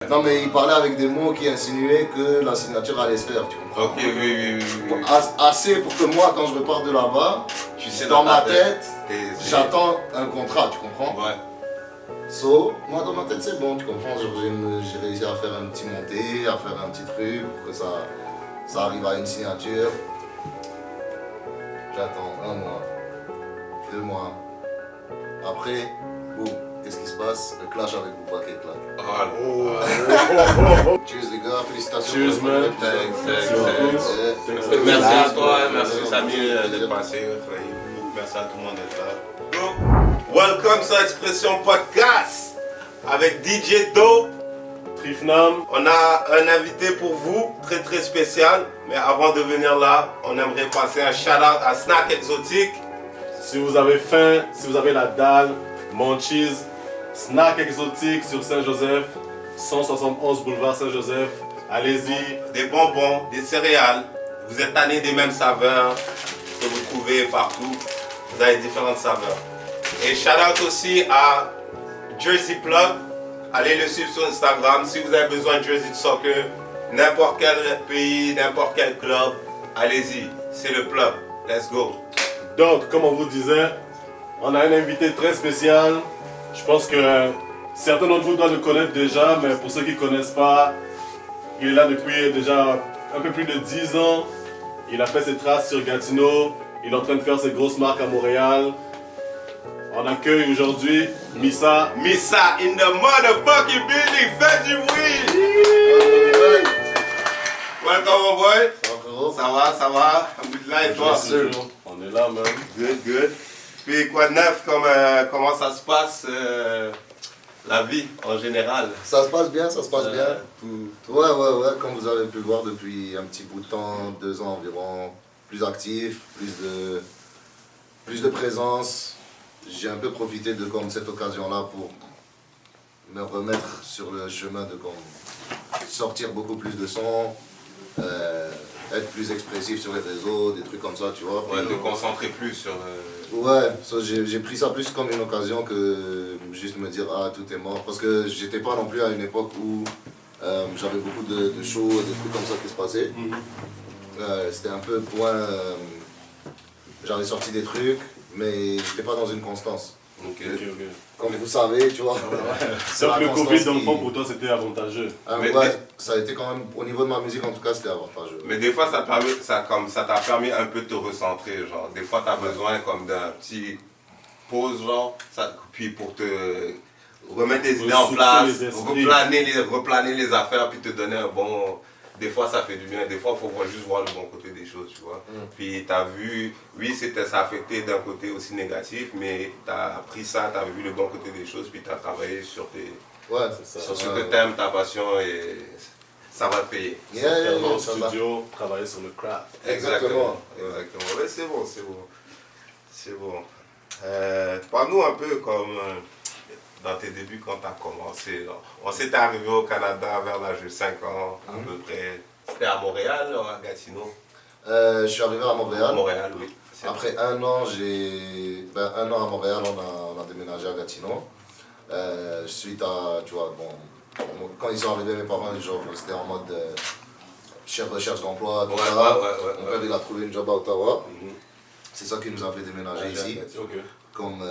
Non mais il parlait avec des mots qui insinuaient que la signature allait se faire, tu comprends? Ok, oui. Assez pour que moi, quand je repars de là-bas, Tu sais dans ma tête, j'attends j'attends un contrat, tu comprends? Ouais. So, moi dans ma tête c'est bon, tu comprends? J'ai réussi à faire un petit monté, à faire un petit truc pour que ça arrive à une signature. J'attends 1 mois, 2 mois. Après, boum, qu'est-ce qui se passe? Le clash avec Bouba qui éclate. Cheers les gars, félicitations. Cheers man. Merci à toi, merci Samy d'être passé. Merci à tout le monde d'être là. Donc, welcome sur Expression Podcast avec DJ Do. Trifnam. On a un invité pour vous, très spécial. Mais avant de venir là, on aimerait passer un shout-out à Snack Exotique. Si vous avez faim, si vous avez la dalle, Munchies, Snack Exotique sur Saint-Joseph, 171 boulevard Saint-Joseph. Allez-y. Des bonbons, des céréales. Vous êtes tanné des mêmes saveurs que vous trouvez partout. Vous avez différentes saveurs. Et shout-out aussi à Jersey Plug. Allez le suivre sur Instagram. Si vous avez besoin de jersey de soccer, n'importe quel pays, n'importe quel club, allez-y. C'est le plug. Let's go. Donc, comme on vous disait, on a un invité très spécial. Je pense que certains d'entre vous doivent le connaître déjà, mais pour ceux qui ne connaissent pas, il est là depuis déjà un peu plus de 10 ans. Il a fait ses traces sur Gatineau. Il est en train de faire ses grosses marques à Montréal. On accueille aujourd'hui Missa. Missa in the motherfucking building. Faites du bruit. Welcome mon boy. Ça va. Alhamdoulilah et toi? On est là, man. Good. Puis quoi de neuf, comment ça se passe, la vie en général? Ça se passe bien. Tout. Ouais, comme vous avez pu le voir depuis un petit bout de temps, 2 ans environ, plus actif, plus de présence. J'ai un peu profité de cette occasion-là pour me remettre sur le chemin de sortir beaucoup plus de sons, être plus expressif sur les réseaux, des trucs comme ça, tu vois. Ouais, te concentrer plus sur... Ouais, j'ai pris ça plus comme une occasion que juste me dire ah tout est mort. Parce que j'étais pas non plus à une époque où j'avais beaucoup de shows, des trucs comme ça qui se passaient. C'était un peu point... j'avais sorti des trucs, mais j'étais pas dans une constance. Ok. Comme vous savez, tu vois. Donc le Covid, dans le fond, pour toi, c'était avantageux. Ça a été quand même, au niveau de ma musique en tout cas, c'était avantageux. Mais des fois, ça t'a permis un peu de te recentrer, genre. Des fois, t'as besoin comme d'un petit pause, genre, puis pour te remettre tes idées en place, replaner les affaires, puis te donner un bon... Des fois, ça fait du bien. Des fois, il faut juste voir le bon côté des choses, tu vois. Puis, tu as vu, oui, ça a affecté d'un côté aussi négatif, mais tu as pris ça, tu as vu le bon côté des choses, puis tu as travaillé sur ce que tu aimes, ta passion, et ça va te payer. Dans le studio, travailler sur le craft. Exactement. Ouais, c'est bon. Parle-nous un peu comme... dans tes débuts quand tu as commencé. Là. On s'était arrivé au Canada vers l'âge de 5 ans, à peu près. C'était à Montréal ou à Gatineau? Je suis arrivé à Montréal. À Montréal, oui. Après 1 an, 1 an à Montréal, on a déménagé à Gatineau. Suite à, tu vois, bon, quand ils sont arrivés, mes parents, genre, c'était en mode recherche d'emploi, tout ça. Mon père, il a trouvé une job à Ottawa. C'est ça qui nous a fait déménager ici. Comme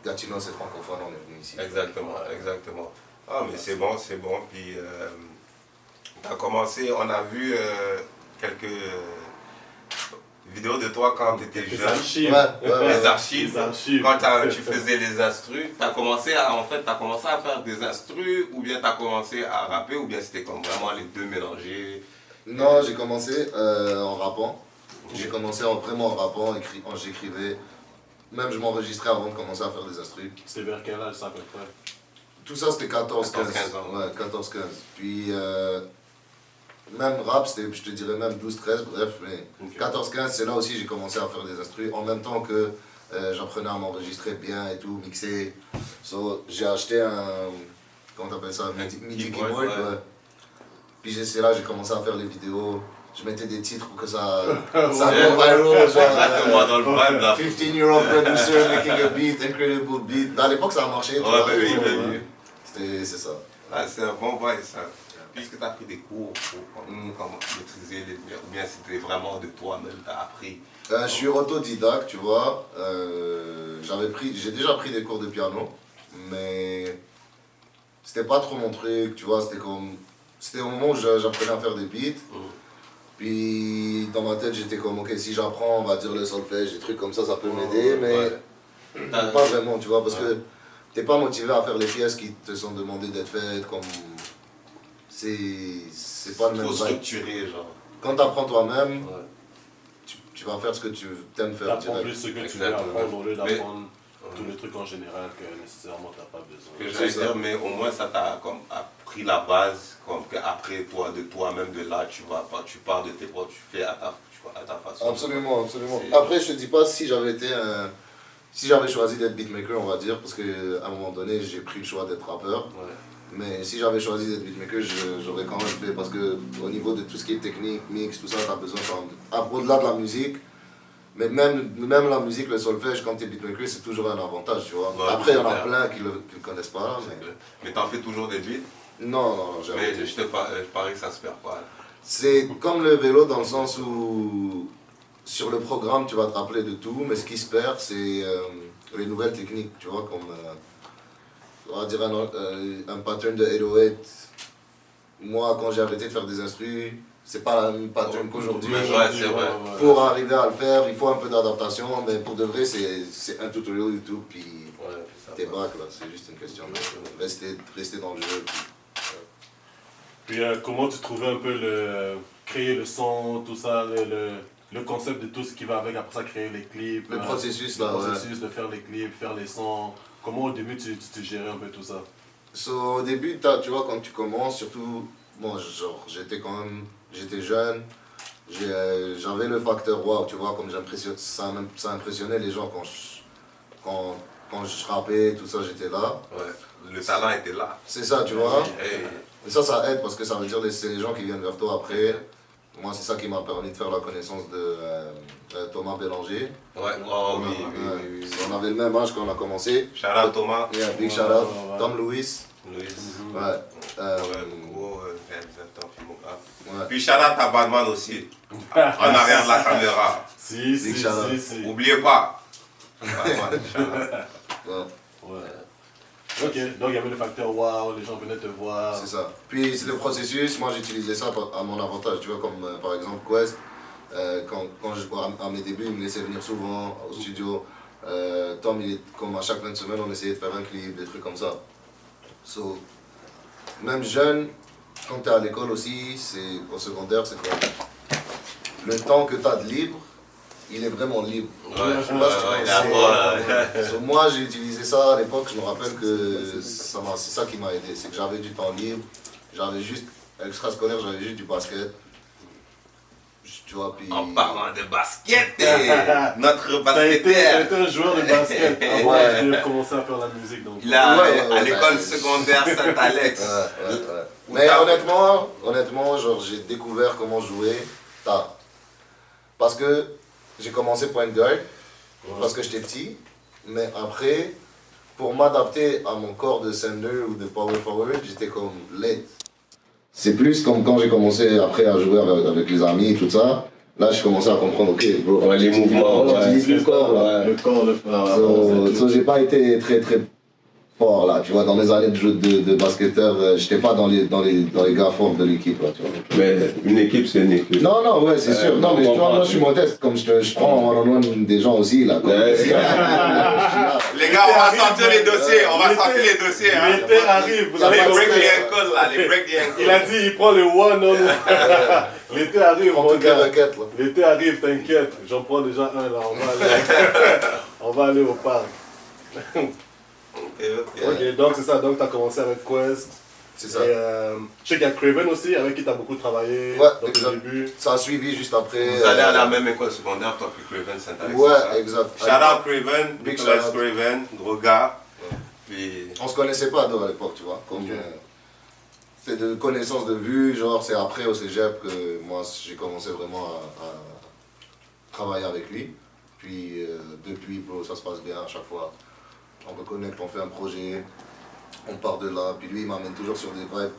Gatineau, c'est francophone, on est venu ici. Exactement. Ah, mais c'est bon. Puis, tu as commencé, on a vu quelques vidéos de toi quand tu étais jeune. Les archives. Quand tu faisais les instrus. Tu as commencé à faire des instrus, ou bien tu as commencé à rapper, ou bien c'était comme vraiment les deux mélangés? Non, j'ai commencé en rappant. J'ai commencé vraiment en rappant, j'écrivais. Même je m'enregistrais avant de commencer à faire des instrus. C'était vers quel âge ça à peu près? Tout ça c'était 14-15 ans. Ouais, 14-15. Puis même rap, c'était, je te dirais même 12-13, bref. Mais 14-15, c'est là aussi j'ai commencé à faire des instrus. En même temps que j'apprenais à m'enregistrer bien et tout, mixer. So, j'ai acheté comment t'appelles ça? MIDI keyboard. Ouais. Puis c'est là j'ai commencé à faire les vidéos. Je mettais des titres pour que ça go viral, genre dans le vibe là. 15-year-old producer making a beat, incredible beat. À l'époque ça a marché. Ouais, c'est ça. Ah, c'est un bon bail, ça. Puisque tu as pris des cours pour comment maîtriser les lumières, ou bien c'était vraiment de toi-même, tu as appris. Je suis autodidacte, tu vois. J'ai déjà pris des cours de piano, mais c'était pas trop mon truc, tu vois. C'était au moment où j'apprenais à faire des beats. Puis dans ma tête, j'étais comme, ok, si j'apprends, on va dire le solfège, des trucs comme ça peut m'aider, mais pas vraiment, tu vois, parce que t'es pas motivé à faire les pièces qui te sont demandées d'être faites, comme. C'est pas le même trop vibe. structuré, genre. Quand t'apprends toi-même, tu vas faire ce que tu aimes faire. T'apprends plus ce que tu veux apprendre au lieu d'apprendre tous les trucs en général que nécessairement t'as pas besoin. Que j'allais dire, mais au moins ça t'a comme appris la base, comme qu'après toi, de toi-même, de là, tu pars de tes propres, tu fais à ta façon. Absolument, absolument. Après, je te dis pas si j'avais choisi d'être beatmaker, on va dire, parce qu'à un moment donné, j'ai pris le choix d'être rappeur. Ouais. Mais si j'avais choisi d'être beatmaker, j'aurais quand même fait, parce que au niveau de tout ce qui est technique, mix, tout ça, t'as besoin au-delà de la musique. Mais même la musique, le solfège, quand tu es beatmaker, c'est toujours un avantage, tu vois. Ouais, après, il y en a plein qui le connaissent pas. Mais t'en fais toujours des beats? Non, jamais. Mais je parie que ça se perd pas. C'est comme le vélo dans le sens où sur le programme, tu vas te rappeler de tout, mais ce qui se perd, c'est les nouvelles techniques, tu vois, comme on va dire un pattern de 808. Moi, quand j'ai arrêté de faire des instrus, c'est pas la même pattern qu'aujourd'hui. Ouais, c'est vrai. Pour arriver à le faire, il faut un peu d'adaptation, mais pour de vrai, c'est un tutoriel YouTube, puis t'es back là, c'est juste une question de rester dans le jeu. Puis comment tu trouvais un peu créer le son, tout ça, le concept de tout ce qui va avec, après ça créer les clips. Le processus là. Le processus de faire les clips, faire les sons. Comment au début tu gérais un peu tout ça? Au début, tu vois, quand tu commences, surtout, bon, genre, j'étais jeune, j'avais le facteur wow, tu vois, comme ça impressionnait les gens quand je rappais, tout ça, j'étais là. Ouais, le talent était là. C'est ça, tu vois. Et ça aide parce que ça veut dire que c'est les gens qui viennent vers toi après. Moi, c'est ça qui m'a permis de faire la connaissance de Thomas Bélanger. Ouais, oui. On avait le même âge quand on a commencé. Shout out Thomas. Yeah, big shout out. Tom Lewis. Ouais. Gros réalisateur filmographe. Ouais. Puis shout out à Badman aussi. En arrière de la caméra. Si. Oubliez pas. Badman, shout out. Ouais. Ok, donc il y avait le facteur wow, les gens venaient te voir. C'est ça. Puis c'est le processus, moi j'utilisais ça à mon avantage, tu vois, comme par exemple Quest, à mes débuts, il me laissait venir souvent au studio. Tom, comme à chaque fin de semaine, on essayait de faire un clip, des trucs comme ça. So, même jeune, quand tu es à l'école aussi, au secondaire, c'est quoi? Le temps que tu as de libre, il est vraiment libre. Moi, j'ai utilisé ça à l'époque, je me rappelle que c'est ça qui m'a aidé. C'est que j'avais du temps libre, extrascolaire, j'avais juste du basket. Tu vois, puis... En parlant de basket, notre basketteur. T'as été un joueur de basket avant de commencer à faire la musique. Donc. À l'école secondaire Saint-Alex. Mais honnêtement, genre, j'ai découvert comment jouer tard. Parce que j'ai commencé point guard, parce que j'étais petit, mais après, pour m'adapter à mon corps de center ou de power forward, j'étais comme late. C'est plus comme quand j'ai commencé après à jouer avec les amis et tout ça. Là, j'ai commencé à comprendre, ok, bro, les mouvements, le corps, là. Le corps, j'ai pas été très fort là, tu vois, dans mes années de basketteur, j'étais pas dans les gars forts de l'équipe là, tu vois. Mais une équipe, c'est une équipe. Non, ouais, c'est sûr. Non, mais tu vois, moi je suis modeste, comme je prends en one-on-one des gens aussi là. Comme... Les gars, on va sortir les dossiers, hein. L'été arrive, vous Les avez break the ankle là, les break the ankle. Il a dit, il prend le one-on-one. L'été arrive, Prends toutes les requêtes là. L'été arrive, t'inquiète, j'en prends déjà un là, on va aller au parc. Ok, donc c'est ça, donc tu as commencé avec Quest. C'est ça. Et je sais qu'il y a Craven aussi, avec qui tu as beaucoup travaillé exact. au début. Ça a suivi juste après. Vous allez à la même école secondaire, toi puis Craven Saint-Alex. Ouais, exact. Shout out Craven, Big shout out Craven, gros gars. Puis... On se connaissait pas à l'époque, tu vois. C'est de connaissance de vue, genre c'est après au cégep que moi j'ai commencé vraiment à travailler avec lui. Puis depuis, bro, ça se passe bien à chaque fois. On reconnecte, on fait un projet. on part de là, puis lui il m'amène toujours sur des vibes.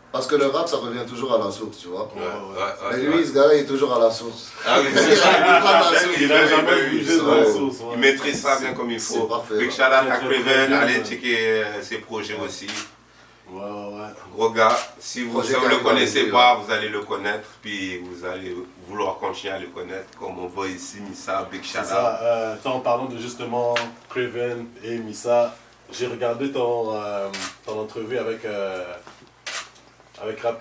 Parce que le rap, ça revient toujours à la source, tu vois. Mais lui, ce gars-là, il est toujours à la source. Ah oui, c'est ça. Il n'a jamais bougé de la source. Il maîtrise ça bien comme il faut. C'est parfait. Big shout out à Craven, allez checker ses projets aussi. Ouais. Gros gars, si vous ne le connaissez pas, vous allez le connaître, puis vous allez vouloir continuer à le connaître, comme on voit ici, Missa, Big shout out. En parlant de justement Craven et Missa, j'ai regardé ton entrevue avec Rap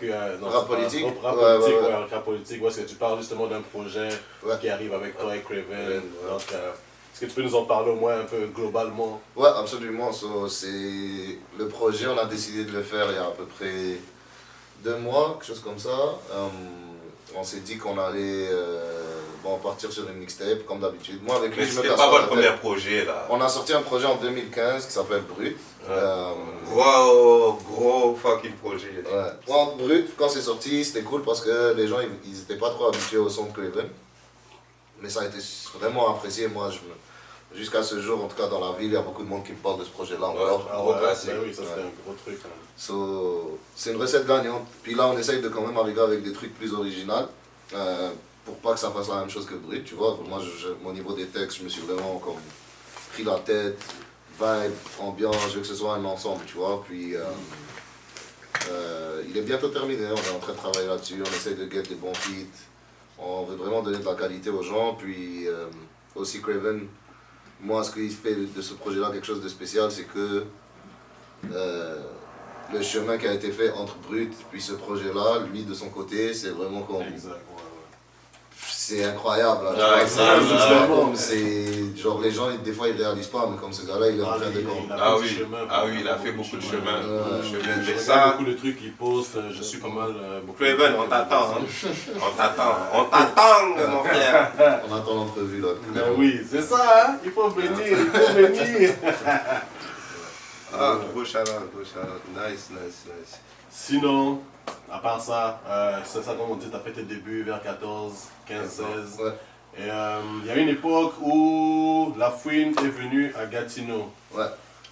Politique. Rap Politique, où est-ce que tu parles justement d'un projet qui arrive avec toi et Craven. Donc, est-ce que tu peux nous en parler au moins un peu globalement? Ouais, absolument. C'est le projet, on a décidé de le faire il y a à peu près 2 mois, quelque chose comme ça. On s'est dit qu'on allait partir sur une mixtape, comme d'habitude. Moi, avec lui, mais c'était pas votre premier projet, là. On a sorti un projet en 2015 qui s'appelle Brut. Gros fucking projet. Ouais. Brut, quand c'est sorti, c'était cool parce que les gens, ils n'étaient pas trop habitués au son de Craven. Mais ça a été vraiment apprécié. Moi, jusqu'à ce jour, en tout cas dans la ville, il y a beaucoup de monde qui me parle de ce projet-là encore. Oui, ça c'était un gros truc. C'est une recette gagnante. Puis là, on essaye de quand même arriver avec des trucs plus originaux. Pour pas que ça fasse la même chose que Brut, tu vois. Moi, au niveau des textes, je me suis vraiment comme pris la tête, vibe, ambiance, je veux que ce soit un ensemble, tu vois. Puis il est bientôt terminé, on est en train de travailler là-dessus, on essaye de get des bons feats. On veut vraiment donner de la qualité aux gens. Puis aussi Craven, moi, ce qu'il fait de ce projet-là quelque chose de spécial, c'est que le chemin qui a été fait entre Brut puis ce projet-là, lui de son côté, c'est vraiment comme... C'est incroyable, là, c'est genre les gens des fois ils réalisent pas, mais comme ce gars-là il est en train de il a fait beaucoup de chemin. Je regarde beaucoup de trucs qu'il poste, je suis pas mal Craven, on t'attend, on t'attend mon frère. On attend l'entrevue là. Oui, c'est ça, hein? Il faut venir. Gros shout out, nice. Sinon, à part ça, c'est ça comme on dit, tu as fait tes débuts vers 14, 15, 16. Ouais. Et il y a une époque où La Fouine est venue à Gatineau. Ouais.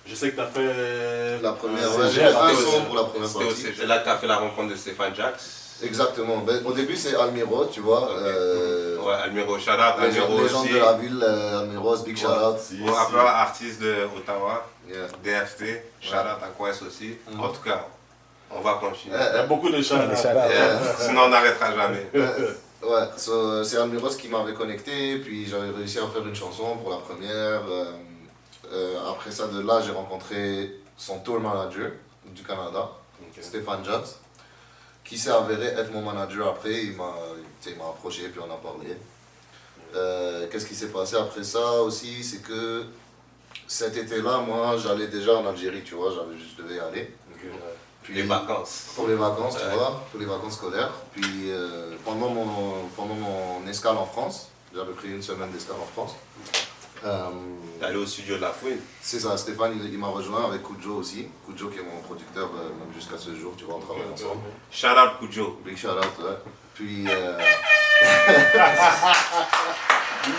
Je sais que tu as fait la première, j'ai fait un son pour la première partie. C'est là que tu as fait la rencontre de Stéphane Jax. Exactement. Au début c'est Almiro, tu vois. Ouais, Almiro, shout out, Almiro les gens de la ville, Almiro, big shout out. Rappeur, artiste de Ottawa, DFT, shout out à Quest aussi. En tout cas, on va continuer. Il y a beaucoup de shout out. Sinon on n'arrêtera jamais. Ouais, c'est Almiros qui m'avait connecté, puis j'avais réussi à faire une chanson pour la première. Après ça, de là, j'ai rencontré son tour manager du Canada, Stéphane Jobs, qui s'est avéré être mon manager après. Il m'a approché, puis on a parlé. Qu'est-ce qui s'est passé après ça aussi, c'est que cet été-là, moi, j'allais déjà en Algérie, tu vois, je devais y aller. Puis, les vacances. Pour les vacances, tu vois, pour les vacances scolaires. Puis pendant mon escale en France, j'avais pris une semaine d'escale en France. T'es allé au studio de La Fouine. C'est ça, Stéphane il m'a rejoint avec Kujo aussi. Kujo qui est mon producteur même jusqu'à ce jour, tu vois, on travaille ensemble. Shout out Kujo. Big shout out, ouais. Puis...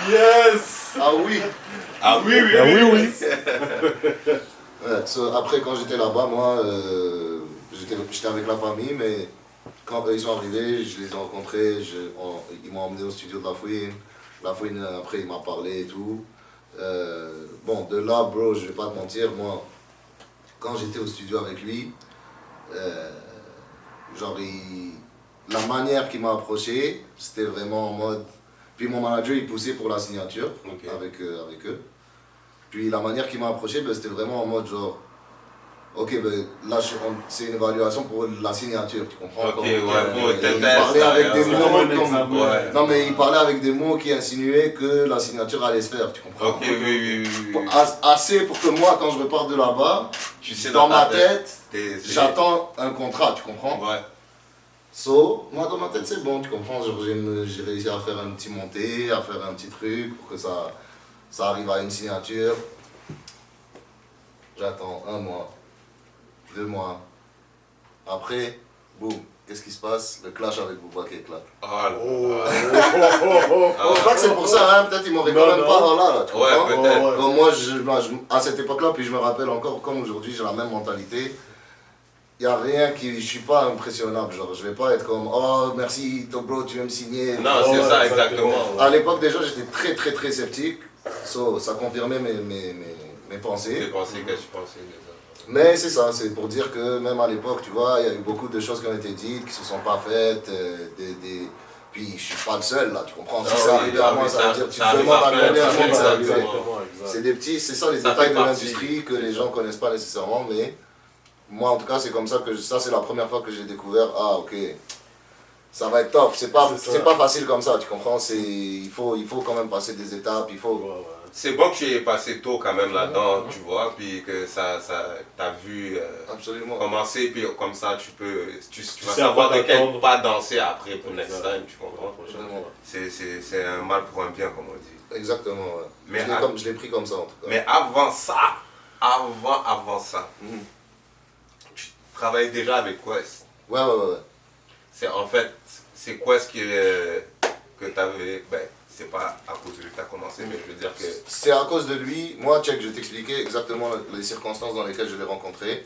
Yes! Ah oui! Oui. Ouais, après quand j'étais là-bas, moi, j'étais avec la famille, mais quand ils sont arrivés, je les ai rencontrés, ils m'ont emmené au studio de La Fouine. La Fouine, après, il m'a parlé et tout. Bon, de là, bro, je vais pas te mentir, moi, quand j'étais au studio avec lui, la manière qu'il m'a approché, c'était vraiment en mode... Puis mon manager, il poussait pour la signature avec eux. Puis la manière qu'il m'a approché, c'était vraiment en mode genre... Ok, là, c'est une évaluation pour la signature, tu comprends? Il parlait avec des mots Non, mais il parlait avec des mots qui insinuaient que la signature allait se faire, tu comprends? Oui. Assez pour que moi, quand je repars de là-bas, dans ma tête, j'attends un contrat, tu comprends? Ouais. Moi, dans ma tête, c'est bon, tu comprends? J'ai réussi à faire un petit monté, à faire un petit truc pour que ça arrive à une signature. J'attends 1 mois. 2 mois. Après, boum, qu'est-ce qui se passe? Le clash avec Booba qui éclate. Oh là là. Je crois que c'est pour ça, hein, peut-être ils m'auraient quand même pas là, tu comprends? Ouais, peut-être. Comme moi, à cette époque-là, puis je me rappelle encore, comme aujourd'hui, j'ai la même mentalité. Il n'y a rien qui. Je suis pas impressionnable, genre, je vais pas être comme oh merci, Top Bro, tu veux me signer. Non, c'est ça, exactement. À l'époque, déjà, j'étais très sceptique. So, ça confirmait mes pensées. Tes pensées, qu'est-ce que tu pensais déjà? Mais c'est ça, c'est pour dire que même à l'époque, tu vois, il y a eu beaucoup de choses qui ont été dites, qui se sont pas faites. Puis je suis pas le seul là, tu comprends? Si ça arrive à moi, ça veut dire que tu te demandes à combien de monde ça arrive. C'est des petits, c'est ça les détails de l'industrie que les gens connaissent pas nécessairement, mais. Moi, en tout cas, c'est comme ça que ça, c'est la première fois que j'ai découvert. Ah, ok, ça va être top. C'est pas facile comme ça, tu comprends. Il faut quand même passer des étapes. Il faut. C'est bon que tu aies passé tôt quand même là-dedans, tu vois, puis que t'as vu Absolument. commencer, puis comme ça, tu vas savoir de quel pas danser après pour next time, tu comprends. C'est un mal pour un bien, comme on dit. Exactement. Ouais. Mais je l'ai pris comme ça, en tout cas. Mais avant ça. Tu travailles déjà avec Quest. Ouais. C'est Quest que tu avais. Ben, c'est pas à cause de lui que tu as commencé, mais je veux dire que. C'est à cause de lui. Moi, check, je vais t'expliquer exactement les circonstances dans lesquelles je l'ai rencontré.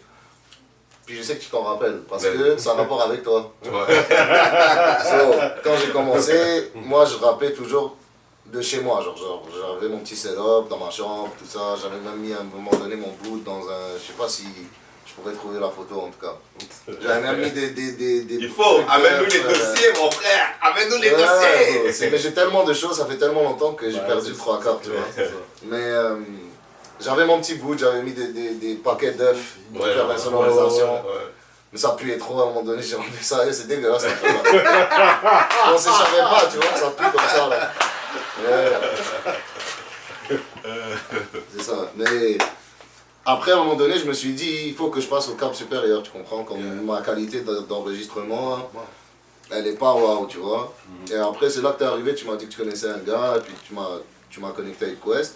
Puis je sais que tu t'en rappelles, parce que ça a rapport avec toi. Ouais. Quand j'ai commencé, moi, je rappais toujours de chez moi. Genre j'avais mon petit setup dans ma chambre, tout ça. J'avais même mis à un moment donné mon boot dans un. Je sais pas si. Je pourrais trouver la photo en tout cas. J'avais même mis des Il faut, amène-nous les dossiers, mon frère, amène-nous les dossiers. Mais j'ai tellement de choses, ça fait tellement longtemps que j'ai perdu le 3/4, tu vois. Mais j'avais mon petit bout, j'avais mis des paquets d'œufs pour faire la sonorisation. Mais ça puait trop à un moment donné, j'ai enlevé ça, et c'est dégueulasse. On s'échappait pas, tu vois, ça pue comme ça là. C'est ça. Mais. Après, à un moment donné, je me suis dit, il faut que je passe au cap supérieur, tu comprends? Comme ma qualité d'enregistrement, elle est pas waouh, tu vois? Et après, c'est là que t'es arrivé, tu m'as dit que tu connaissais un gars, et puis tu m'as connecté avec Quest.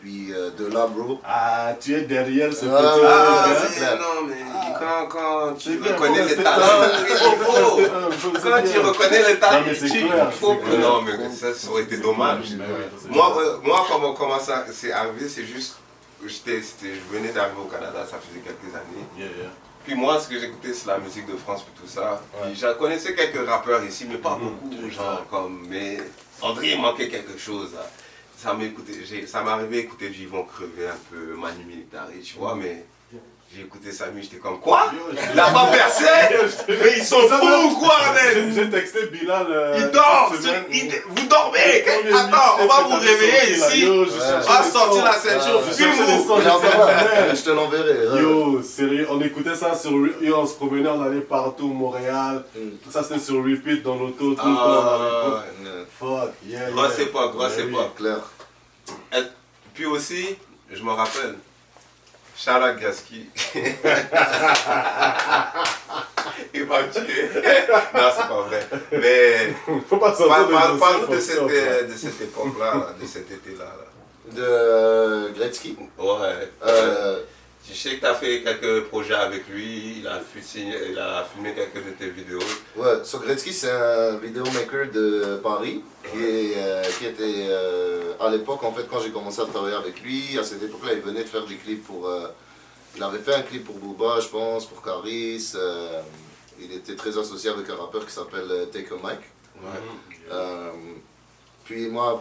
Puis de là, bro. Ah, tu es derrière ce petit non, mais quand tu reconnais les talents, il faut. Quand tu reconnais les talents, il faut. Non, mais ça aurait été dommage. Moi, comment ça c'est arrivé, c'est juste. Je venais d'arriver au Canada, ça faisait quelques années. Puis moi, ce que j'écoutais, c'est la musique de France et tout ça. Puis je connaissais quelques rappeurs ici, mais pas beaucoup, genre comme. Mais André, il manquait quelque chose. Ça m'arrivait d'écouter Vivons crever un peu, Manu Militari, tu vois, mais j'ai écouté sa musique, j'étais comme quoi? Il n'a pas percé? Mais ils sont fous ou quoi, mec? J'ai texté Bilal. Il dort! Vous dormez! Attends, on va vous réveiller ici. On va sortir la ceinture, filme-vous! Je te l'enverrai. Yo, sérieux, on écoutait ça sur. On se promenait, on allait partout, Montréal. Tout ça c'était sur repeat dans l'auto, tout le temps. Fuck, yeah. Grosse époque. Clair. Puis aussi, je me rappelle. Charles Gaski. Il m'a tué. Non, c'est pas vrai. Mais. Faut pas sortir parle-nous de cette époque-là, de cet été-là. De Gretzky? Ouais. Je sais que tu as fait quelques projets avec lui, il a filmé quelques de tes vidéos. Ouais, so Gretzky c'est un vidéomaker de Paris qui était à l'époque en fait quand j'ai commencé à travailler avec lui, à cette époque-là il venait de faire des clips pour... il avait fait un clip pour Booba je pense, pour Caris, il était très associé avec un rappeur qui s'appelle Take a Mike. Ouais. Puis moi...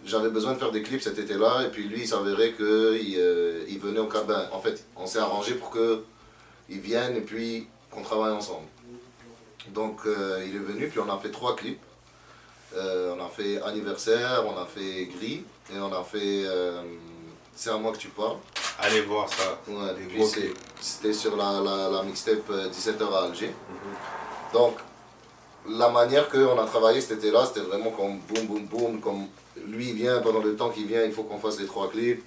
J'avais besoin de faire des clips cet été-là, et puis lui, il s'avérait qu'il venait au cabin. En fait, on s'est arrangé pour qu'il vienne et puis qu'on travaille ensemble. Donc, il est venu, puis on a fait 3 clips. On a fait Anniversaire, on a fait Gris, et on a fait C'est à moi que tu parles. Allez voir ça. Ouais, puis c'était sur la mixtape 17h à Alger. Donc, la manière qu'on a travaillé cet été-là, c'était vraiment comme boum, boum, boum, comme... Lui il vient, pendant le temps qu'il vient, il faut qu'on fasse les 3 clips.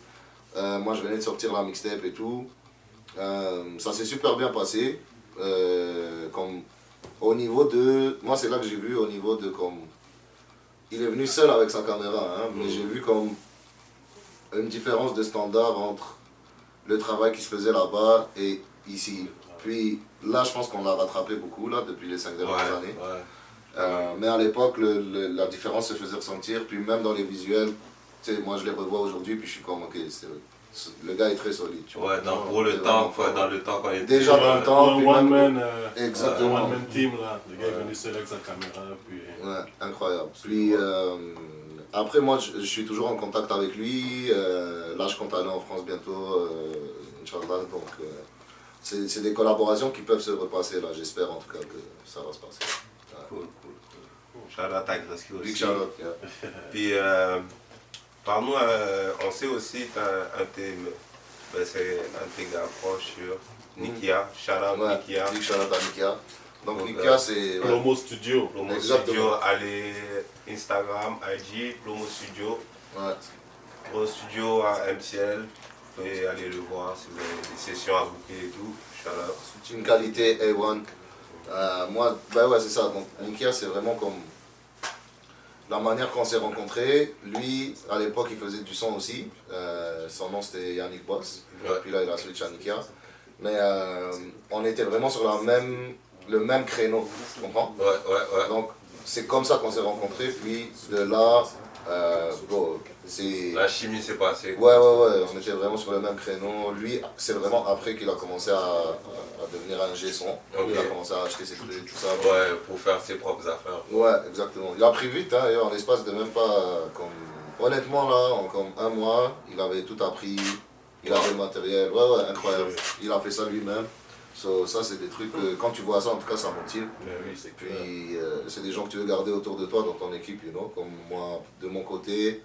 Moi je venais de sortir la mixtape et tout. Ça s'est super bien passé. Comme, au niveau de... Moi c'est là que j'ai vu au niveau de comme... Il est venu seul avec sa caméra, hein, mais j'ai vu comme une différence de standard entre le travail qui se faisait là-bas et ici. Puis là, je pense qu'on l'a rattrapé beaucoup là, depuis les 5 dernières années. Ouais. Mais à l'époque, la différence se faisait ressentir. Puis même dans les visuels, tu sais, moi je les revois aujourd'hui, puis je suis comme, ok, le gars est très solide. Tu vois. Ouais, pour le temps, dans le temps quand il était... Déjà dans le temps. Pour un one-man exactement. team, là. Le gars est venu seul avec sa caméra. Puis... Ouais, incroyable. Puis après, moi, je suis toujours en contact avec lui. Là, je compte aller en France bientôt, Inch'Allah. Donc, c'est des collaborations qui peuvent se repasser, là. J'espère en tout cas que ça va se passer. Ouais. Cool. Shout-out à Gretzky aussi. Big shout-out, yeah. Puis, par nous, on sait aussi que c'est un de tes gars proches sur Nikia. Shout-out Ouais, Nikia. big shout-out à Nikia. Donc, Nikia, c'est... Promo Studio. Plomo Exactement. Studio, allez Instagram, IG, Plomo Studio. Ouais. Plomo Studio à MCL. Vous pouvez aller le voir si vous avez des sessions à booker et tout. Shout-out. Une qualité A1. Moi, bah ouais, c'est ça. Donc, Nikia, c'est vraiment comme la manière qu'on s'est rencontrés. Lui, à l'époque, il faisait du son aussi. Son nom, c'était Yannick Boss. Ouais. Puis là, il a switch à Nikia. Mais on était vraiment sur le même créneau. Tu comprends? Ouais. Donc, c'est comme ça qu'on s'est rencontrés. Puis de là, bon, c'est... La chimie s'est passée. Ouais, on était vraiment sur le même créneau. Lui, c'est vraiment après qu'il a commencé à devenir un G-son. Il a commencé à acheter ses trucs, tout ça. Ouais, pour faire ses propres affaires. Ouais, exactement. Il a pris vite, hein, en l'espace de même pas comme... Honnêtement, là, en comme un mois, il avait tout appris. Il avait le matériel. Ouais, incroyable. Il a fait ça lui-même. So, ça, c'est des trucs que, quand tu vois ça, en tout cas, ça motive. Mais oui, c'est clair. Puis, c'est des gens que tu veux garder autour de toi, dans ton équipe, you know. Comme moi, de mon côté,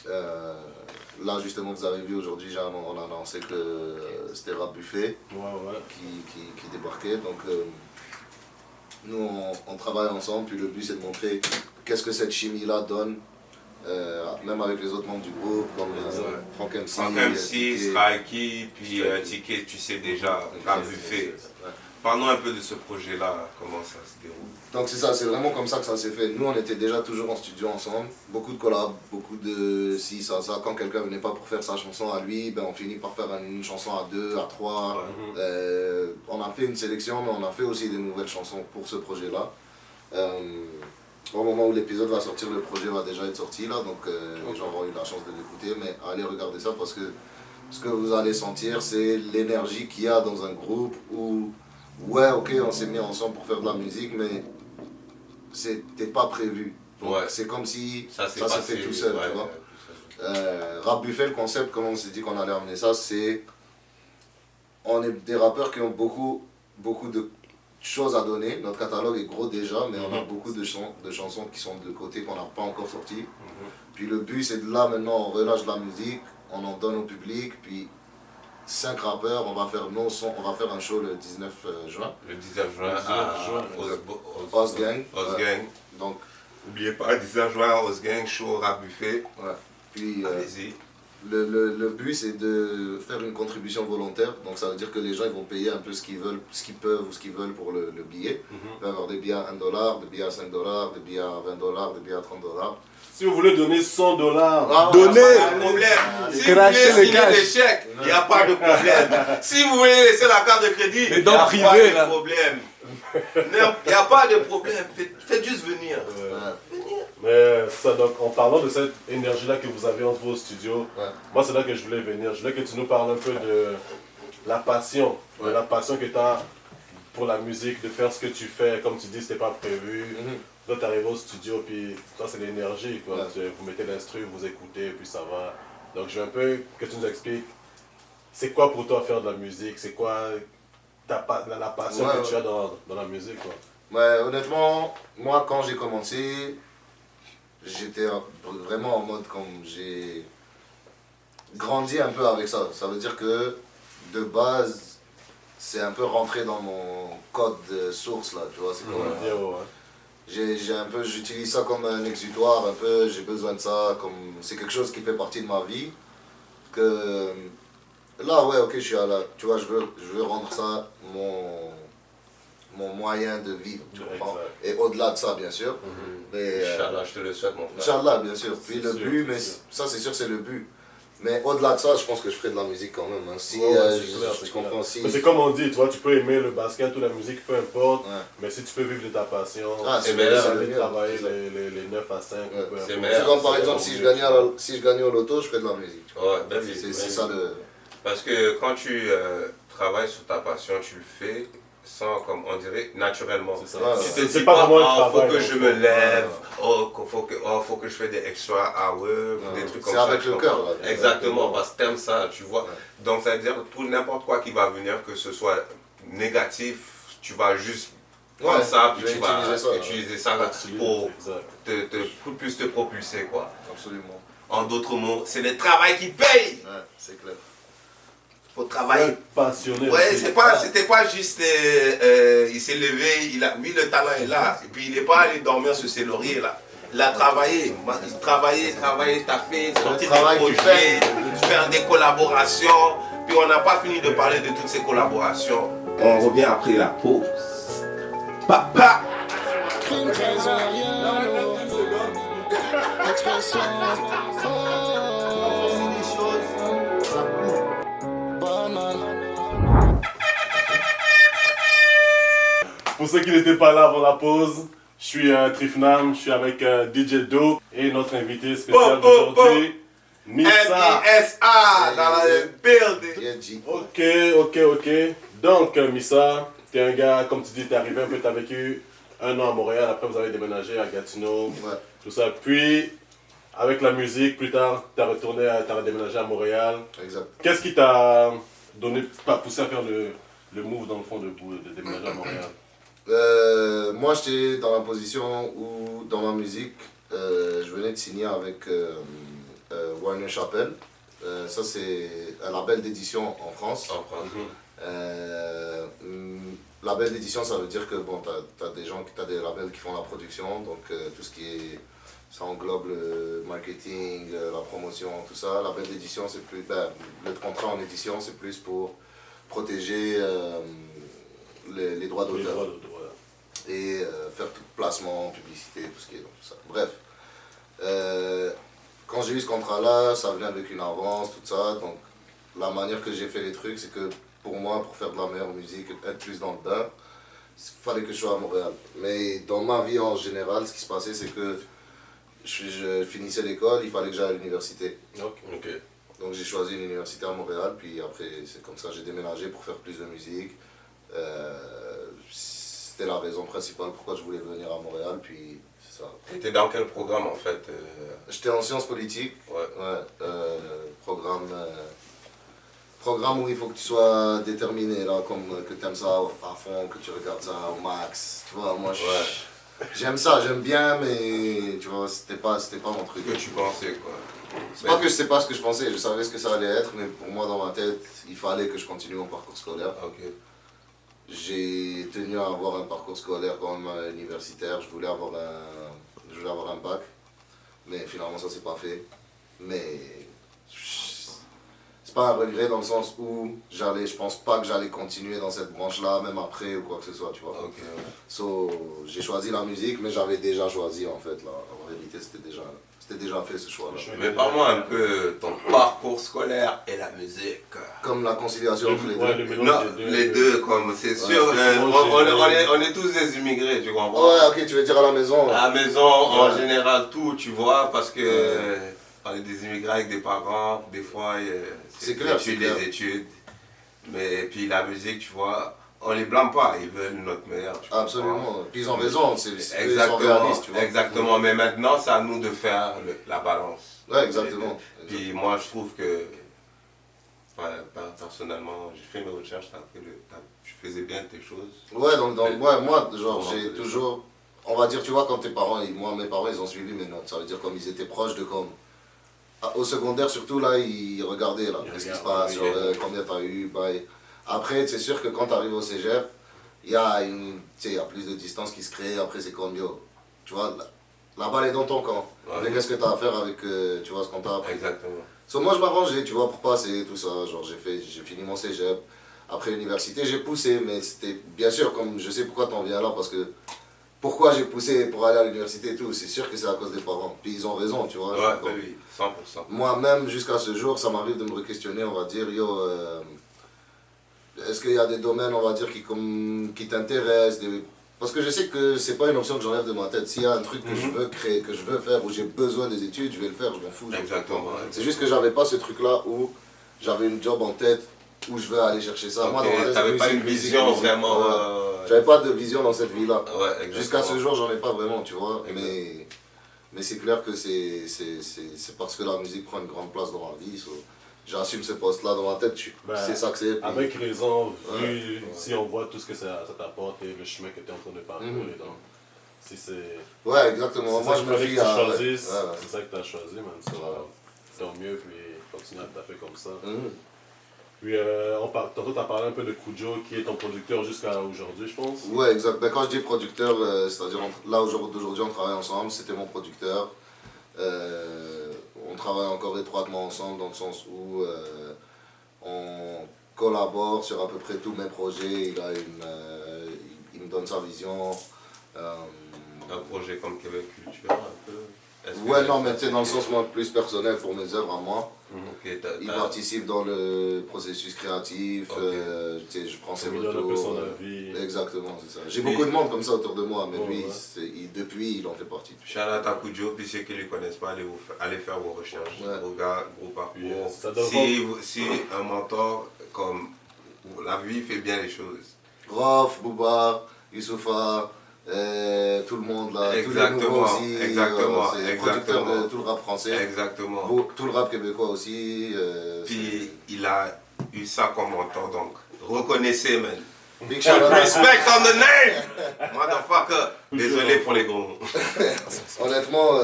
là, justement, vous avez vu aujourd'hui, on a annoncé que c'était Rap Buffet qui débarquait. Donc, nous, on travaille ensemble. Puis, le but, c'est de montrer qu'est-ce que cette chimie-là donne. Même avec les autres membres du groupe, comme Frank MC, Frank MC, Strikey, puis Ticket, tu sais déjà, Rap Buffet. Parlons un peu de ce projet-là, comment ça se déroule. Donc c'est ça, c'est vraiment comme ça que ça s'est fait. Nous on était déjà toujours en studio ensemble, beaucoup de collabs, beaucoup de si, ça. Quand quelqu'un venait pas pour faire sa chanson à lui, ben on finit par faire une chanson à 2, à 3. On a fait une sélection, mais on a fait aussi des nouvelles chansons pour ce projet-là. Au moment où l'épisode va sortir, le projet va déjà être sorti là, donc les gens auront eu la chance de l'écouter, mais allez regarder ça parce que ce que vous allez sentir, c'est l'énergie qu'il y a dans un groupe où, ouais, ok, on s'est mis ensemble pour faire de la musique, mais c'était pas prévu. C'est comme si ça s'est fait tout seul, tu vois. Rap Buffet, le concept, comment on s'est dit qu'on allait amener ça, c'est... On est des rappeurs qui ont beaucoup de choses à donner. Notre catalogue est gros déjà, mais on a beaucoup de chansons qui sont de côté qu'on n'a pas encore sorties. Puis le but, c'est de là, maintenant, on relâche de la musique, on en donne au public, puis 5 rappeurs, on va faire nos sons, on va faire un show le 19 juin. Le 19 juin à Osgang. Osgang. Donc, n'oubliez pas, 19 juin à Osgang, show Rap Buffet. Ouais. Puis, allez-y. Le but, c'est de faire une contribution volontaire. Donc, ça veut dire que les gens ils vont payer un peu ce qu'ils veulent, ce qu'ils peuvent ou ce qu'ils veulent pour le billet. Ils peuvent avoir des billets à $1, des billets à $5, des billets à $20, des billets à $30. Si vous voulez donner $100, donnez! Pas de problème. Si vous voulez signer des chèques, il n'y a pas de problème. Si vous voulez laisser la carte de crédit, il n'y a pas de problème. Il n'y a pas de problème. Faites juste venir. Mais ça, donc, en parlant de cette énergie-là que vous avez entre vos studios, moi c'est là que je voulais venir. Je voulais que tu nous parles un peu de la passion, de la passion que tu as pour la musique, de faire ce que tu fais. Comme tu dis, c'était pas prévu. Là, tu arrives au studio, puis ça c'est l'énergie. Vous mettez l'instru, vous écoutez, puis ça va. Donc je veux un peu que tu nous expliques, c'est quoi pour toi faire de la musique? C'est quoi la passion que tu as dans la musique, quoi? Ouais, honnêtement, moi quand j'ai commencé, j'étais vraiment en mode comme j'ai grandi un peu avec ça. Ça veut dire que de base, c'est un peu rentré dans mon code de source là, tu vois. C'est comme, j'utilise ça comme un exutoire un peu, j'ai besoin de ça, comme c'est quelque chose qui fait partie de ma vie. Que là, ouais, ok, je suis à la, tu vois, je veux rendre ça mon moyen de vivre, tu comprends? Et au-delà de ça, bien sûr. Inch'Allah, je te le souhaite, mon frère. Inch'Allah, bien sûr. Puis le but, mais ça c'est sûr, c'est le but. Mais au-delà de ça, je pense que je ferai de la musique quand même. Hein. Si, tu comprends, si... Mais c'est comme on dit, tu vois, tu peux aimer le basket ou la musique, peu importe, Ouais. mais si tu peux vivre de ta passion, c'est meilleur c'est aller mieux. travailler les 9 à 5, Ouais. peu importe. C'est comme par exemple, si je gagnais au loto, je ferais de la musique. Tu vois. Ouais, ben oui, C'est ça le... Parce que quand tu travailles sur ta passion, tu le fais sans, comme on dirait, naturellement. C'est ça. Tu te C'est dis pas pas, vraiment un oh, faut travail, que je me lève, Ouais. faut que je fais des extra hours, des trucs comme C'est ça. avec le cœur, là. Exactement, parce que t'aimes ça, tu vois. Ouais. Donc ça veut dire pour n'importe quoi qui va venir, que ce soit négatif, tu vas juste prendre ça, puis je vais tu vas utiliser ça, utiliser ça pour Exact. plus te propulser, quoi. Absolument. En d'autres mots, c'est le travail qui paye. Ouais, c'est clair. Faut travailler. Passionné. Ouais, aussi. c'était pas juste, il s'est levé, oui, le talent est là, et puis il n'est pas allé dormir sur ses lauriers là. Il a travaillé, t'as fait, sortir des projets, faire des collaborations, puis on n'a pas fini de parler de toutes ces collaborations. On revient après la pause. Papa! Pour ceux qui n'étaient pas là avant la pause, je suis Trifnam, je suis avec DJ Do et notre invité spécial d'aujourd'hui, Missa. M-I-S-A dans la building. Ok. Donc, Missa, t'es un gars, comme tu dis, t'es arrivé un peu, t'as vécu 1 an à Montréal, après vous avez déménagé à Gatineau, Ouais. tout ça. Puis, avec la musique, plus tard, t'as déménagé à Montréal. Exact. Qu'est-ce qui t'a poussé à faire le move dans le fond de déménager à Montréal? Moi, j'étais dans la position où, dans ma musique, je venais de signer avec Warner Chappell. Ça, c'est un label d'édition en France. Label d'édition, ça veut dire que bon, t'as des labels qui font la production, donc tout ce qui est, ça englobe le marketing, la promotion, tout ça. Label d'édition, c'est plus, le contrat en édition, c'est plus pour protéger les droits d'auteur et faire tout placement, publicité, tout ce qui est dans tout ça. Bref, quand j'ai eu ce contrat-là, ça venait avec une avance, tout ça. Donc la manière que j'ai fait les trucs, c'est que pour moi, pour faire de la meilleure musique, être plus dans le bain, il fallait que je sois à Montréal. Mais dans ma vie en général, ce qui se passait, c'est que je finissais l'école, il fallait que j'aille à l'université. Ok. Donc j'ai choisi une université à Montréal, puis après c'est comme ça, j'ai déménagé pour faire plus de musique. C'était la raison principale pourquoi je voulais venir à Montréal, puis c'est ça. T'étais dans quel programme en fait? J'étais en sciences politiques, programme où il faut que tu sois déterminé, là, comme que tu aimes ça à fond, que tu regardes ça au max. Tu vois, moi j'aime ça, j'aime bien, mais tu vois, c'était pas mon truc. Que tu pensais quoi? C'est pas que je sais pas ce que je pensais, je savais ce que ça allait être, mais pour moi dans ma tête, il fallait que je continue mon parcours scolaire. Ok. J'ai tenu à avoir un parcours scolaire quand même universitaire, je voulais avoir un bac, mais finalement ça s'est pas fait. Mais c'est pas un regret dans le sens où je pense pas que j'allais continuer dans cette branche-là, même après ou quoi que ce soit, tu vois. Ok, ouais. So, j'ai choisi la musique, mais j'avais déjà choisi en fait, là. En réalité, c'était déjà fait ce choix-là. Mais parle-moi un peu ton parcours scolaire et la musique. Comme la conciliation entre les deux. Non, les deux, comme c'est sûr, on est tous des immigrés, tu comprends? Ouais, ok, tu veux dire à la maison. À la maison, en général, tout, tu vois, parce que on est des immigrés avec des parents, des fois, c'est des études. Mais puis la musique, tu vois, on les blâme pas, ils veulent notre meilleur. Absolument, puis ils ont raison, ils sont Exactement, réalistes, tu vois. exactement, mais maintenant, c'est à nous de faire la balance. Ouais, exactement. Puis moi, je trouve que, personnellement, j'ai fait mes recherches, je faisais bien tes choses. Ouais, donc moi, genre, j'ai toujours, on va dire, tu vois, comme tes parents, mes parents, ils ont suivi mes notes. Ça veut dire comme ils étaient proches de comme, au secondaire surtout, là, ils regardaient, là, qu'est-ce qui se passe, genre, combien t'as eu, bye. Après, c'est sûr que quand tu arrives au cégep, il y a plus de distance qui se crée. Après, c'est comme yo. Tu vois, la balle est dans ton camp. Ouais. Qu'est-ce que tu as à faire avec tu vois, ce qu'on t'a appris. Exactement. So, moi, je m'arrangeais, tu vois, pour passer, tout ça. Genre, j'ai fini mon cégep. Après l'université, j'ai poussé, mais c'était bien sûr, comme je sais pourquoi tu en viens là, parce que pourquoi j'ai poussé pour aller à l'université et tout, c'est sûr que c'est à cause des parents. Puis ils ont raison, tu vois. Ouais, oui, 100%. Moi-même, jusqu'à ce jour, ça m'arrive de me questionner, on va dire, est-ce qu'il y a des domaines, on va dire, qui t'intéressent Parce que je sais que c'est pas une option que j'enlève de ma tête. S'il y a un truc que je veux créer, que je veux faire, où j'ai besoin des études, je vais le faire, je m'en fous. Exactement. C'est juste que j'avais pas ce truc-là où j'avais une job en tête, où je veux aller chercher ça. Okay. Moi, dans t'avais pas une vision vraiment... J'avais pas de vision dans cette vie-là. Ouais, jusqu'à ce jour, j'en ai pas vraiment, tu vois. Exactement. Mais c'est clair que c'est parce que la musique prend une grande place dans ma vie. J'assume ce poste-là dans ma tête, c'est ça que c'est. Puis... Avec raison, vu si on voit tout ce que ça t'apporte et le chemin que tu es en train de parcourir. Donc, si c'est. Ouais, exactement. Moi, je me fie à. C'est ça que tu as choisi, man. Ça va tant mieux, puis continue à taffer comme ça. Puis, tantôt, tu as parlé un peu de Kujo, qui est ton producteur jusqu'à aujourd'hui, je pense. Ouais, exact. Ben, quand je dis producteur, c'est-à-dire là, d'aujourd'hui, on travaille ensemble, c'était mon producteur. On travaille encore étroitement ensemble dans le sens où on collabore sur à peu près tous mes projets. Il me donne sa vision. Un projet comme Québec Culture, un peu. Ouais, non, mais tu sais, dans le sens moi, plus personnel pour mes œuvres à moi. Il participe dans le processus créatif, tu sais, je prends ses retours. Il donne un peu son avis. Exactement, c'est ça. J'ai beaucoup de monde comme ça autour de moi, mais lui, depuis, il en fait partie. Shout-out à Kujo, puis ceux qui ne les connaissent pas, allez faire vos recherches. Au gars, gros parcours. Si un mentor, comme la vie fait bien les choses. Rof, Bouba, Youssoufa, tout le monde là, exactement, tous les nouveaux aussi, c'est producteur de tout le rap français, exactement. Tout le rap québécois aussi. Puis il a eu ça comme mentor, donc reconnaissez, man. Big shout out. Respect on the name, motherfucker. Désolé pour les gros. Honnêtement,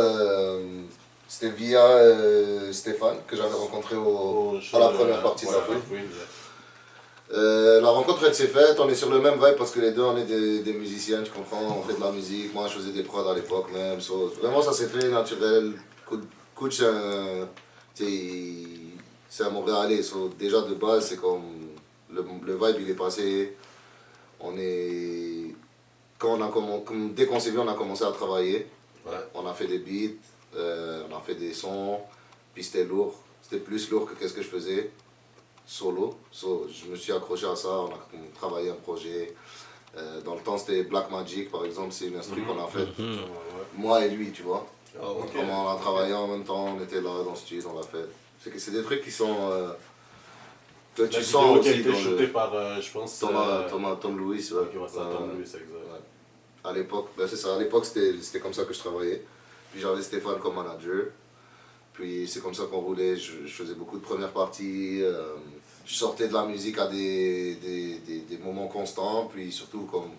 c'était via Stéphane que j'avais rencontré à la première partie de la fête. La rencontre elle s'est faite, on est sur le même vibe parce que les deux on est des musiciens, tu comprends, on fait de la musique, moi je faisais des prods à l'époque même, vraiment ça s'est fait naturel. Coach c'est un Montréalais, déjà de base c'est comme le vibe il est passé, dès qu'on s'est vu on a commencé à travailler, on a fait des beats, on a fait des sons, puis c'était lourd, c'était plus lourd que qu'est-ce que je faisais. Solo, je me suis accroché à ça, on a travaillé un projet. Dans le temps, c'était Black Magic, par exemple, c'est une instru qu'on a faite, moi et lui, tu vois. Comment on a travaillé en même temps, on était là dans le studio, on l'a fait. C'est des trucs qui sont. Que tu sens aussi. Qui a été shooté par, je pense. Tom Lewis, ouais. Tom Lewis, exact. À l'époque, c'est ça, à l'époque, c'était comme ça que je travaillais. Puis j'avais Stéphane comme manager. Puis c'est comme ça qu'on roulait, je faisais beaucoup de premières parties, je sortais de la musique à des moments constants, puis surtout comme,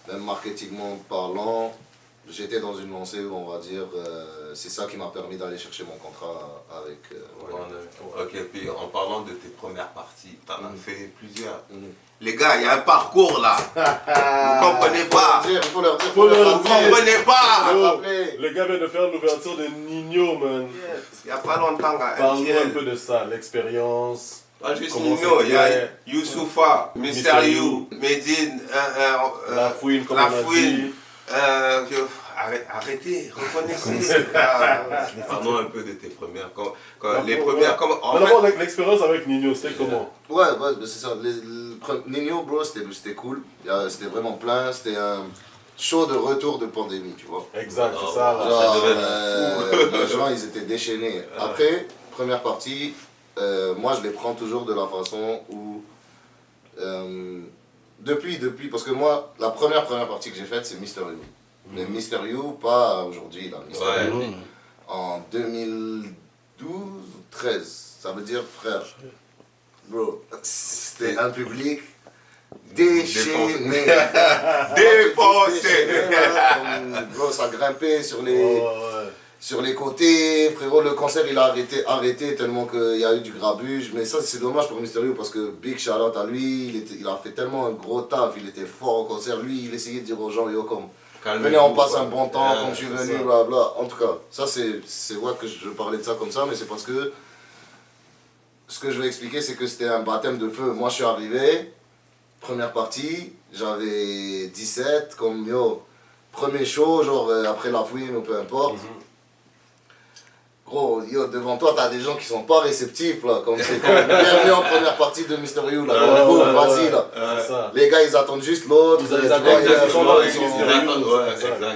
même marketingment parlant, j'étais dans une lancée où on va dire, c'est ça qui m'a permis d'aller chercher mon contrat avec... Ok, puis en parlant de tes premières parties, tu en as fait plusieurs. Les gars, il y a un parcours là. Vous comprenez pas. Il faut leur dire. Vous comprenez pas. Le gars vient de faire l'ouverture de Nino, man. Il n'y a pas longtemps. Parle-nous un peu de ça, l'expérience. Pas juste Nino, il y a Youssoufa, Mr. You, Medine, La Fouine, comme on a dit. Arrêtez, reconnaissez. Parlons un peu de tes premières. D'abord, l'expérience avec Nino, c'était comment? Ouais, c'est ça. Nino, bro, c'était cool. C'était vraiment plein. C'était un show de retour de pandémie, tu vois. Exact, c'est ça. Les gens, ils étaient déchaînés. Après, première partie, moi, je les prends toujours de la façon où... Depuis, parce que moi, la première partie que j'ai faite, c'est Mr. You. Mais Mr. You, pas aujourd'hui, là. Mr. You, en 2012 ou 13. Ça veut dire, frère, bro, c'était un public déchaîné. Défoncé. Bro, ça grimpait sur les côtés. Frérot, le concert, il a arrêté tellement qu'il y a eu du grabuge. Mais ça, c'est dommage pour Mr. You parce que big shout out à lui. Il a fait tellement un gros taf. Il était fort au concert. Lui, il essayait de dire aux gens, yo, comme... Venez, on passe un bon temps, comme je suis venu, blablabla. En tout cas, ça c'est vrai que je parlais de ça comme ça, mais c'est parce que ce que je vais expliquer, c'est que c'était un baptême de feu. Moi, je suis arrivé, première partie, j'avais 17, comme yo, premier show, genre après la fouine ou peu importe. Gros, yo, devant toi, t'as des gens qui sont pas réceptifs, là, comme c'est comme bienvenue en première partie de Mister You, là, boum, vas-y, là. Les gars, ils attendent juste l'autre, il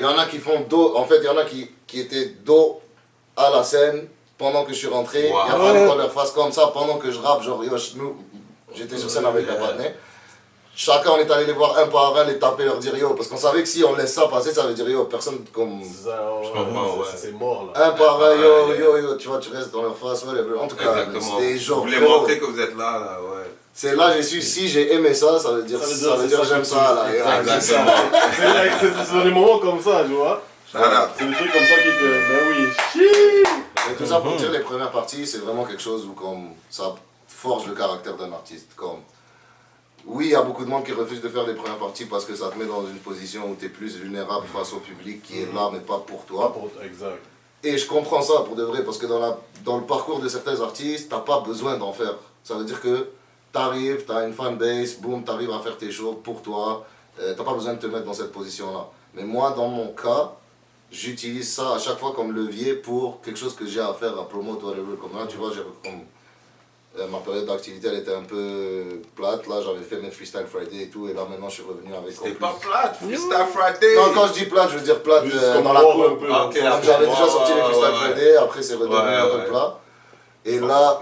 y en a qui font dos, en fait, il y en a qui étaient dos à la scène pendant que je suis rentré, il a fallu qu'on leur fasse comme ça pendant que je rappe, genre, yo, j'étais sur scène avec un partenaire. Chacun, on est allé les voir un par un, les taper, leur dire yo, parce qu'on savait que si on laisse ça passer, ça veut dire yo, personne comme. C'est mort là. Un par un, yo, tu vois, tu restes dans leur face, whatever. En tout cas, c'était genre. Vous voulez montrer que vous êtes là, ouais. C'est là, j'ai su, si j'ai aimé ça, ça veut dire j'aime ça, là. Exactement. C'est des moments comme ça, tu vois. C'est des trucs comme ça qui te. Ben oui, et tout ça pour dire, les premières parties, c'est vraiment quelque chose où comme ça forge le caractère d'un artiste. Comme. Oui, il y a beaucoup de monde qui refuse de faire les premières parties parce que ça te met dans une position où tu es plus vulnérable face au public qui est là, mais pas pour toi. Exact. Et je comprends ça pour de vrai, parce que dans le parcours de certains artistes, t'as pas besoin d'en faire. Ça veut dire que t'arrives, t'as une fanbase, boum, t'arrives à faire tes shows pour toi, t'as pas besoin de te mettre dans cette position-là. Mais moi, dans mon cas, j'utilise ça à chaque fois comme levier pour quelque chose que j'ai à faire, à promouvoir, whatever. Comme là, tu vois, ma période d'activité elle était un peu plate, là j'avais fait mes Freestyle Friday et tout, et là maintenant je suis revenu avec. C'était pas plate, Freestyle Friday. Non, quand je dis plate, je veux dire plate dans la cour. J'avais déjà sorti les Freestyle Friday, après c'est redevenu un peu plat. Et là,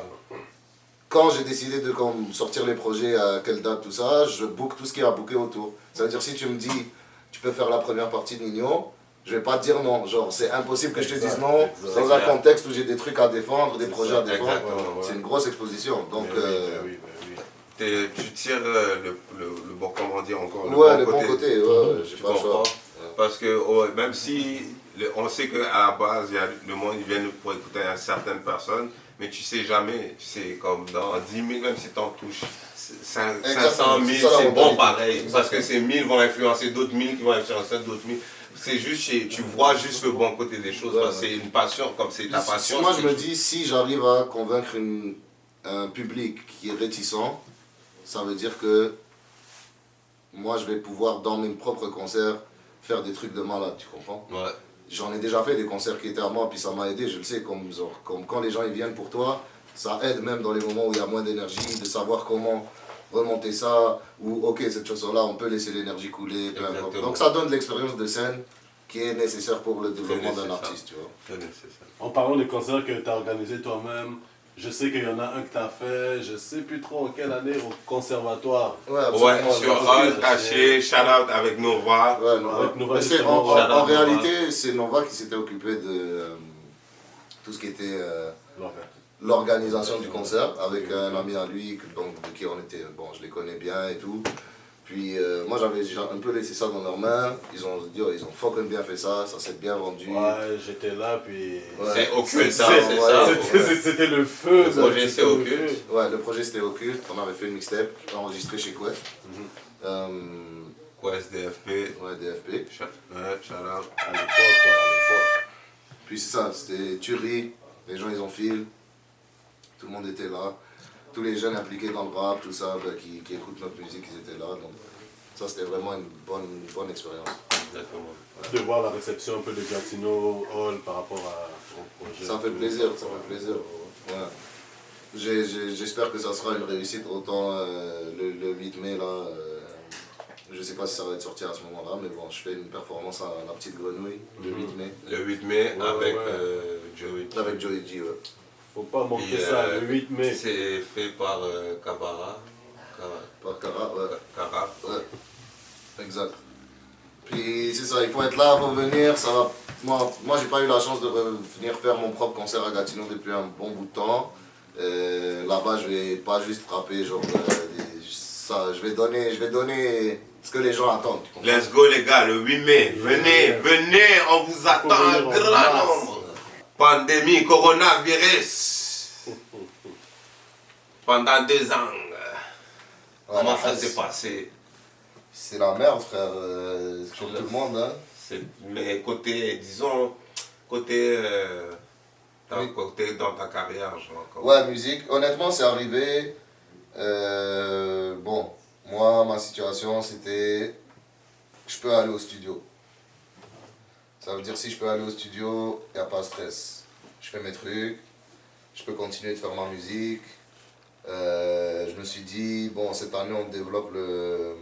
quand j'ai décidé de sortir les projets, à quelle date, tout ça, je book tout ce qu'il y a à booker autour. Ça veut dire si tu me dis, tu peux faire la première partie de Nino, je vais pas te dire non, genre c'est impossible que je te dise non dans un contexte où j'ai des trucs à défendre, des projets à défendre. C'est une grosse exposition. Donc tu tires le bon, comment dire encore, le bon côté. J'ai pas le choix. Parce que même si on sait qu'à la base, le monde il vient pour écouter à certaines personnes, mais tu sais jamais, tu sais, comme dans 10 000, même si tu en touches 500 000, c'est bon pareil. Parce que ces 1000 vont influencer d'autres 1000 qui vont influencer d'autres 1000. C'est juste, tu vois juste le bon côté des choses, parce que c'est une passion, comme c'est ta passion. Moi je me dis, si j'arrive à convaincre un public qui est réticent, ça veut dire que moi je vais pouvoir dans mes propres concerts faire des trucs de malade, tu comprends? Ouais. J'en ai déjà fait des concerts qui étaient à moi, puis ça m'a aidé, je le sais, comme quand les gens ils viennent pour toi, ça aide même dans les moments où il y a moins d'énergie, de savoir comment remonter ça, ou ok, cette chanson-là, on peut laisser l'énergie couler, peu importe. Donc ça donne de l'expérience de scène qui est nécessaire pour le développement d'un artiste, tu vois. Très nécessaire. En parlant des concerts que tu as organisés toi-même, je sais qu'il y en a un que tu as fait, je sais plus trop en quelle année, au conservatoire. Ouais, sur All Caché, shout out avec Nova. Ouais, Nova. En réalité, c'est Nova qui s'était occupé de tout ce qui était l'organisation du concert avec un ami à lui, donc, de qui on était, bon, je les connais bien et tout. Puis moi j'avais un peu laissé ça dans leurs mains, ils ont fucking bien fait ça, ça s'est bien vendu. Ouais, j'étais là puis... C'est occulte ça, c'était le feu. Le projet c'était occulte. Ouais, le projet c'était occulte, on avait fait une mixtape, enregistré chez Quest. Quest, DFP. Ouais, DFP. Shout out. À l'époque. Puis c'est ça, c'était tuerie, les gens ils ont fil, tout le monde était là. Tous les jeunes impliqués dans le rap, tout ça, qui écoutent notre musique, ils étaient là. Donc ça, c'était vraiment une bonne expérience. Exactement. De voir la réception un peu de Gatineau Hall par rapport au projet. Ça fait plaisir, ça fait plaisir. Ouais. J'espère que ça sera une réussite. Autant le 8 mai, là, je ne sais pas si ça va être sorti à ce moment-là, mais bon, je fais une performance à la Petite Grenouille le 8 mai. Le 8 mai avec Joey G. Avec Joey G, ouais. Faut pas manquer ça, le 8 mai. C'est fait par Kabara. Par Cara, ouais. Cara. Ouais. Exact. Puis c'est ça, il faut être là, il faut venir. Ça va. Moi j'ai pas eu la chance de venir faire mon propre concert à Gatineau depuis un bon bout de temps. Là-bas, je vais pas juste frapper, genre, je vais donner ce que les gens attendent. Let's go les gars, le 8 mai. Venez, on vous attend un grand nombre. Pandémie, coronavirus. Pendant 2 ans. Comment ça s'est passé? C'est la merde, frère. Comme tout le monde, hein. Mais côté, disons, côté dans ta carrière, genre. Ouais, musique. Honnêtement, c'est arrivé. Bon, moi, ma situation, c'était... Je peux aller au studio. Ça veut dire si je peux aller au studio, il n'y a pas de stress. Je fais mes trucs, je peux continuer de faire ma musique. Je me suis dit, bon, cette année, on développe le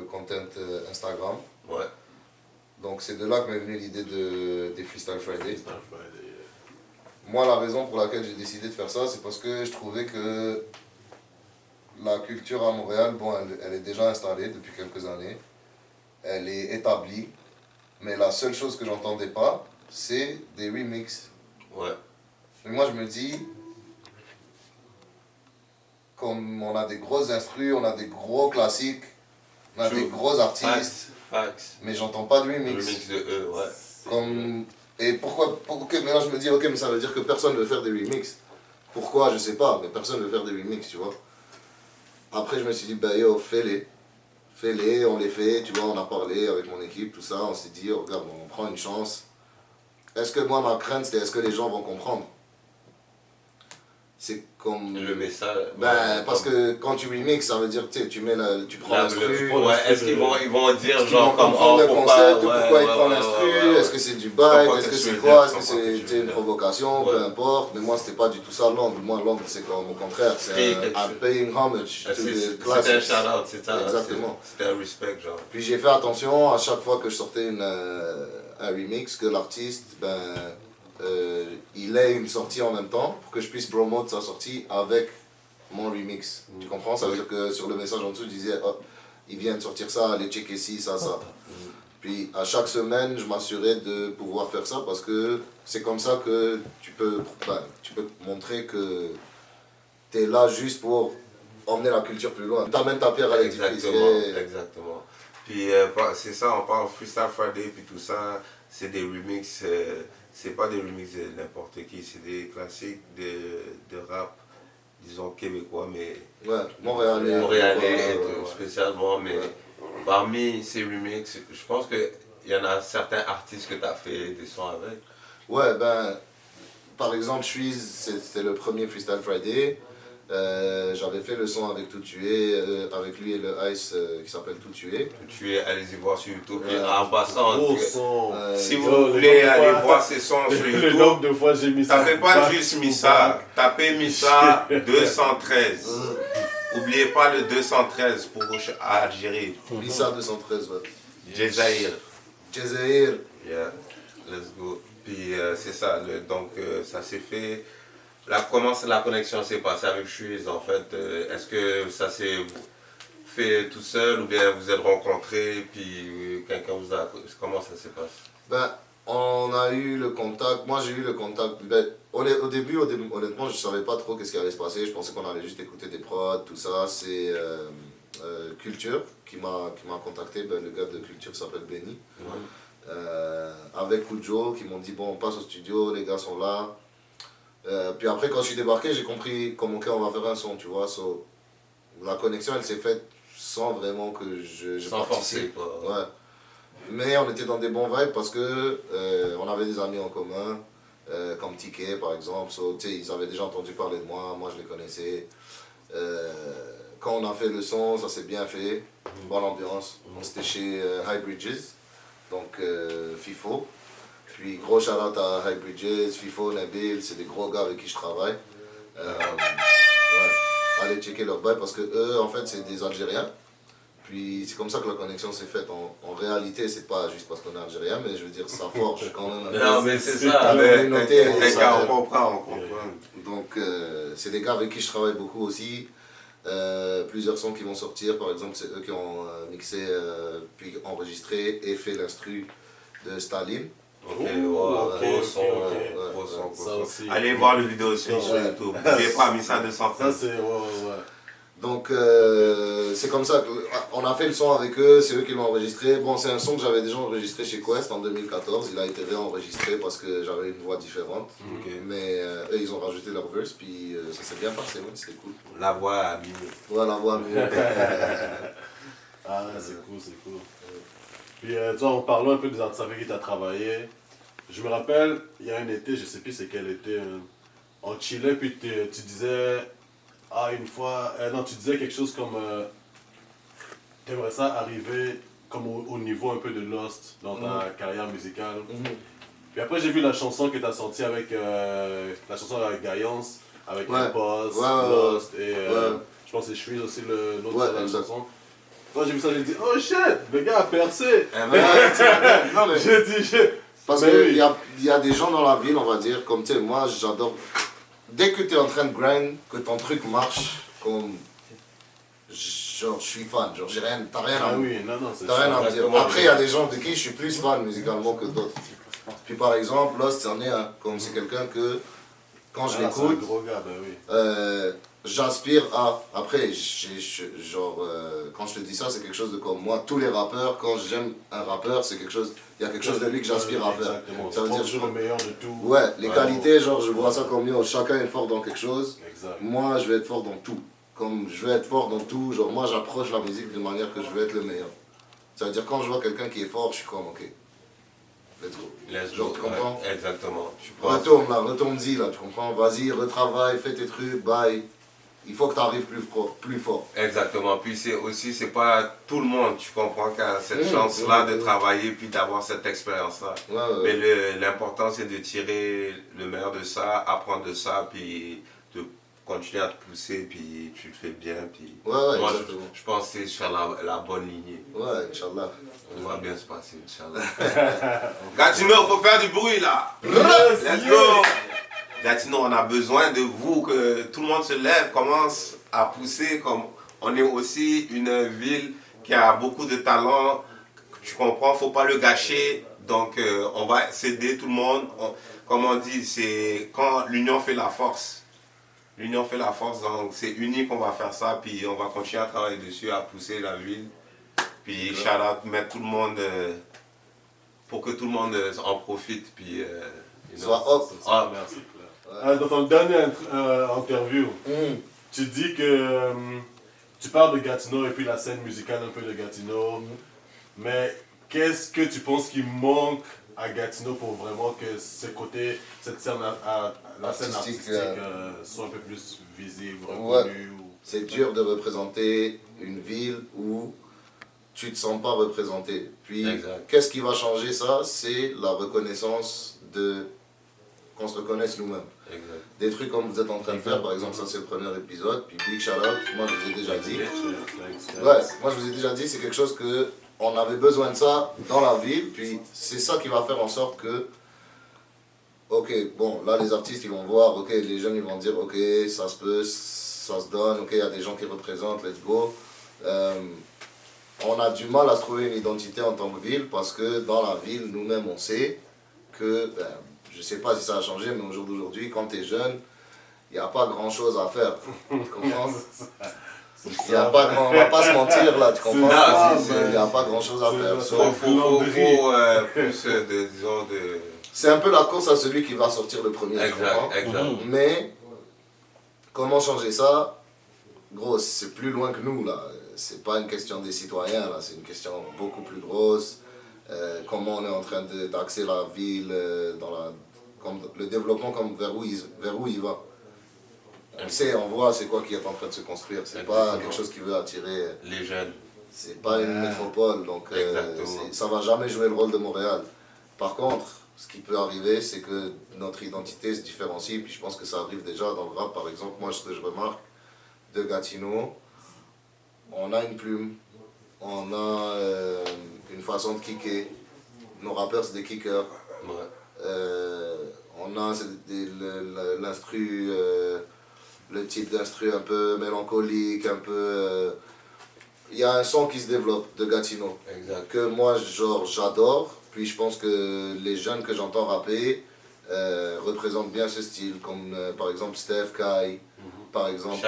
content Instagram. Ouais. Donc, c'est de là que m'est venue l'idée des Freestyle Friday. Moi, la raison pour laquelle j'ai décidé de faire ça, c'est parce que je trouvais que la culture à Montréal, bon, elle est déjà installée depuis quelques années. Elle est établie. Mais la seule chose que j'entendais pas, c'est des remixes. Ouais. Mais moi, je me dis, comme on a des grosses instrus, on a des gros classiques, on a des gros artistes, mais j'entends pas de remix. Remix de eux, ouais. Comme... Et pourquoi mais là, je me dis, ok, mais ça veut dire que personne ne veut faire des remixes. Pourquoi, je sais pas, mais personne ne veut faire des remixes, tu vois. Après, je me suis dit, bah yo, fais-les. Fais-les, on les fait, tu vois, on a parlé avec mon équipe, tout ça, on s'est dit, oh, regarde, on prend une chance. Est-ce que moi, ma crainte, c'était est-ce que les gens vont comprendre? C'est comme... Le message. Ben, parce que quand tu remixes, ça veut dire, tu mets tu prends l'instru. Ouais, est-ce qu'ils vont dire Est-ce qu'ils vont comprendre le concept, pourquoi ils prennent l'instru, est-ce que c'est du bail, est-ce que c'est quoi, est-ce que c'est une provocation, peu importe. Mais moi, c'était pas du tout ça l'angle. Moi, l'angle, c'est comme au contraire, c'est un paying homage to the classics. C'était un shout-out, c'est ça. Exactement. C'était un respect, genre. Puis j'ai fait attention à chaque fois que je sortais un remix, que l'artiste, ben, il ait une sortie en même temps pour que je puisse promouvoir sa sortie avec mon remix. Tu comprends? Ça veut dire que sur le message en dessous, je disais, oh, il vient de sortir ça, allez checker ci, ça, ça. Puis à chaque semaine, je m'assurais de pouvoir faire ça parce que c'est comme ça que tu peux montrer que tu es là juste pour emmener la culture plus loin. Tu amènes ta pierre à l'édifice. Exactement. Puis c'est ça, on parle Freestyle Friday, puis tout ça, c'est des remixes. C'est pas des remixes de n'importe qui, c'est des classiques de rap, disons québécois, mais ouais, Montréalais spécialement. Mais parmi ces remixes, je pense qu'il y en a certains artistes que tu as fait des sons avec. Ouais, ben, par exemple, c'était le premier Freestyle Friday. J'avais fait le son avec Tout Tuer, avec lui et le Ice qui s'appelle Tout Tuer. Tout Tuer, allez-y voir sur YouTube. En passant, si vous yo, voulez aller voir ces sons sur YouTube, le nombre de fois j'ai mis ça. tapez pas juste Missa, tapez Missa 213. N'oubliez pas le 213 pour Algérie. Missa 213, ouais. Jazair. Jazair. Yeah, let's go. Puis c'est ça, donc ça s'est fait. Comment la connexion s'est passée avec Chuiz en fait? Est-ce que ça s'est fait tout seul ou bien vous êtes rencontrés puis quelqu'un vous a... Comment ça s'est passé? Ben, on a eu le contact, moi j'ai eu le contact, ben, au début, honnêtement je ne savais pas trop qu'est-ce qui allait se passer, je pensais qu'on allait juste écouter des prods, tout ça. C'est Culture qui m'a contacté, ben, le gars de Culture s'appelle Benny. Ouais. Avec Kujo qui m'ont dit bon on passe au studio, les gars sont là. Puis après, quand je suis débarqué, j'ai compris comme ok, on va faire un son, tu vois. La connexion, elle s'est faite sans vraiment que je sans forcer, quoi. Ouais. Mais on était dans des bons vibes parce que on avait des amis en commun, comme Ticket par exemple. Ils avaient déjà entendu parler de moi je les connaissais. Quand on a fait le son, ça s'est bien fait, bonne ambiance. C'était chez High Bridges, donc FIFO. Puis gros shout-out à High Bridges, FIFO, Nabil, c'est des gros gars avec qui je travaille. Ouais. Allez checker leur bail parce que eux, en fait, c'est des Algériens. Puis c'est comme ça que la connexion s'est faite. En réalité, c'est pas juste parce qu'on est Algérien, mais je veux dire, ça forge quand même. Non, mais c'est ça. On comprend. Donc, c'est des gars avec qui je travaille beaucoup aussi. Plusieurs sons qui vont sortir, par exemple, c'est eux qui ont mixé, puis enregistré et fait l'instru de Staline. Gros son. Allez voir le vidéo sur YouTube. N'oubliez pas, Missa 213. Ça, c'est Donc, c'est comme ça qu'on a fait le son avec eux, c'est eux qui l'ont enregistré. Bon, c'est un son que j'avais déjà enregistré chez Quest en 2014. Il a été réenregistré parce que j'avais une voix différente. Mais eux, ils ont rajouté leur verse, puis ça s'est bien passé, ouais, c'était cool. La voix a mieux. Ouais, la voix a mieux. Ah, c'est cool. Puis, tu vois, en parlant un peu des artistes avec qui tu as travaillé, je me rappelle, il y a un été, je sais plus c'est quel été, on chillait, puis tu disais, une fois, non, tu disais quelque chose comme, t'aimerais ça arriver comme au niveau un peu de Lost dans ta carrière musicale. Puis après, j'ai vu la chanson que tu as sortie avec la chanson avec Gaillance, avec Impost, Lost, et je pense que c'est Shreeze aussi l'autre de la chanson. Quand j'ai vu ça, j'ai dit, oh shit, le gars a percé. J'ai dit, parce qu'il y a des gens dans la ville, on va dire, comme tu sais, moi j'adore. Dès que tu es en train de grind, que ton truc marche, comme. Genre, je suis fan, genre, t'as rien à me dire. Après, il y a des gens de qui je suis plus fan musicalement que d'autres. Puis par exemple, Lost, c'en est un. Comme c'est quelqu'un que, quand je l'écoute, j'aspire à. Après, quand je te dis ça, c'est quelque chose de comme moi. Tous les rappeurs, quand j'aime un rappeur, c'est quelque chose. Il y a quelque chose de lui que j'aspire à faire. Ça veut dire le meilleur de tout. Ouais, les qualités, genre, je vois ça comme chacun est fort dans quelque chose. Moi, je vais être fort dans tout. Comme je veux être fort dans tout, genre moi j'approche la musique de manière que je veux être le meilleur. Ça veut dire quand je vois quelqu'un qui est fort, je suis comme ok, let's go. Genre tu comprends? Exactement. Retourne-y là, tu comprends? Vas-y, retravaille, fais tes trucs, bye. Il faut que tu arrives plus fort. Exactement. Puis c'est pas tout le monde, tu comprends, qui a cette chance-là de travailler puis d'avoir cette expérience-là. Mais l'important c'est de tirer le meilleur de ça, apprendre de ça, puis de continuer à te pousser, puis tu le fais bien. Puis moi, je pense que c'est sur la bonne lignée. Ouais, Inch'Allah. On va bien se passer, Inch'Allah. Gatineau, faut faire du bruit là. Let's go. Gatineau, on a besoin de vous, que tout le monde se lève, commence à pousser. Comme on est aussi une ville qui a beaucoup de talent. Tu comprends, faut pas le gâcher. Donc on va s'aider tout le monde. Comme on dit, c'est quand l'union fait la force. L'union fait la force, donc c'est unique qu'on va faire ça, puis on va continuer à travailler dessus, à pousser la ville. Puis shout out, mettre tout le monde, pour que tout le monde en profite, puis... Soit hop. Ah, merci. Dans ton dernier interview, tu dis que tu parles de Gatineau et puis la scène musicale un peu de Gatineau, mais qu'est-ce que tu penses qui manque à Gatineau pour vraiment que cette scène, la scène artistique soit un peu plus visible, reconnue? C'est dur de représenter une ville où tu ne te sens pas représenté. Puis, qu'est-ce qui va changer ça? C'est la reconnaissance qu'on se reconnaisse nous-mêmes. Des trucs comme vous êtes en train de faire, par exemple, ça c'est le premier épisode, puis Big Shout Out, moi je vous ai déjà dit. Moi je vous ai déjà dit, c'est quelque chose que on avait besoin de ça dans la ville, puis c'est ça qui va faire en sorte que, ok, bon, là les artistes ils vont voir, ok, les jeunes ils vont dire, ok, ça se peut, ça se donne, ok, il y a des gens qui représentent, let's go. On a du mal à se trouver une identité en tant que ville, parce que dans la ville, nous-mêmes on sait que, je sais pas si ça a changé, mais au jour d'aujourd'hui, quand tu es jeune, il n'y a pas grand chose à faire, tu comprends? On va pas se mentir là, tu comprends? Il n'y a pas grand chose à faire. C'est un peu la course à celui qui va sortir le premier. Mais comment changer ça? Gros, c'est plus loin que nous là. C'est pas une question des citoyens là, c'est une question beaucoup plus grosse. Comment on est en train d'axer la ville comme le développement vers où il va. On voit c'est quoi qui est en train de se construire. C'est pas quelque chose qui veut attirer les jeunes. C'est pas une métropole, donc ça va jamais jouer le rôle de Montréal. Par contre, ce qui peut arriver, c'est que notre identité se différencie, puis je pense que ça arrive déjà dans le rap. Par exemple, moi ce que je remarque de Gatineau, on a une plume, on a une façon de kicker. Nos rappeurs c'est des kickers. On a l'instru, le type d'instru un peu mélancolique, un peu... Il y a un son qui se développe de Gatineau, que moi j'adore, puis je pense que les jeunes que j'entends rapper représentent bien ce style, comme par exemple Steph Kai, par exemple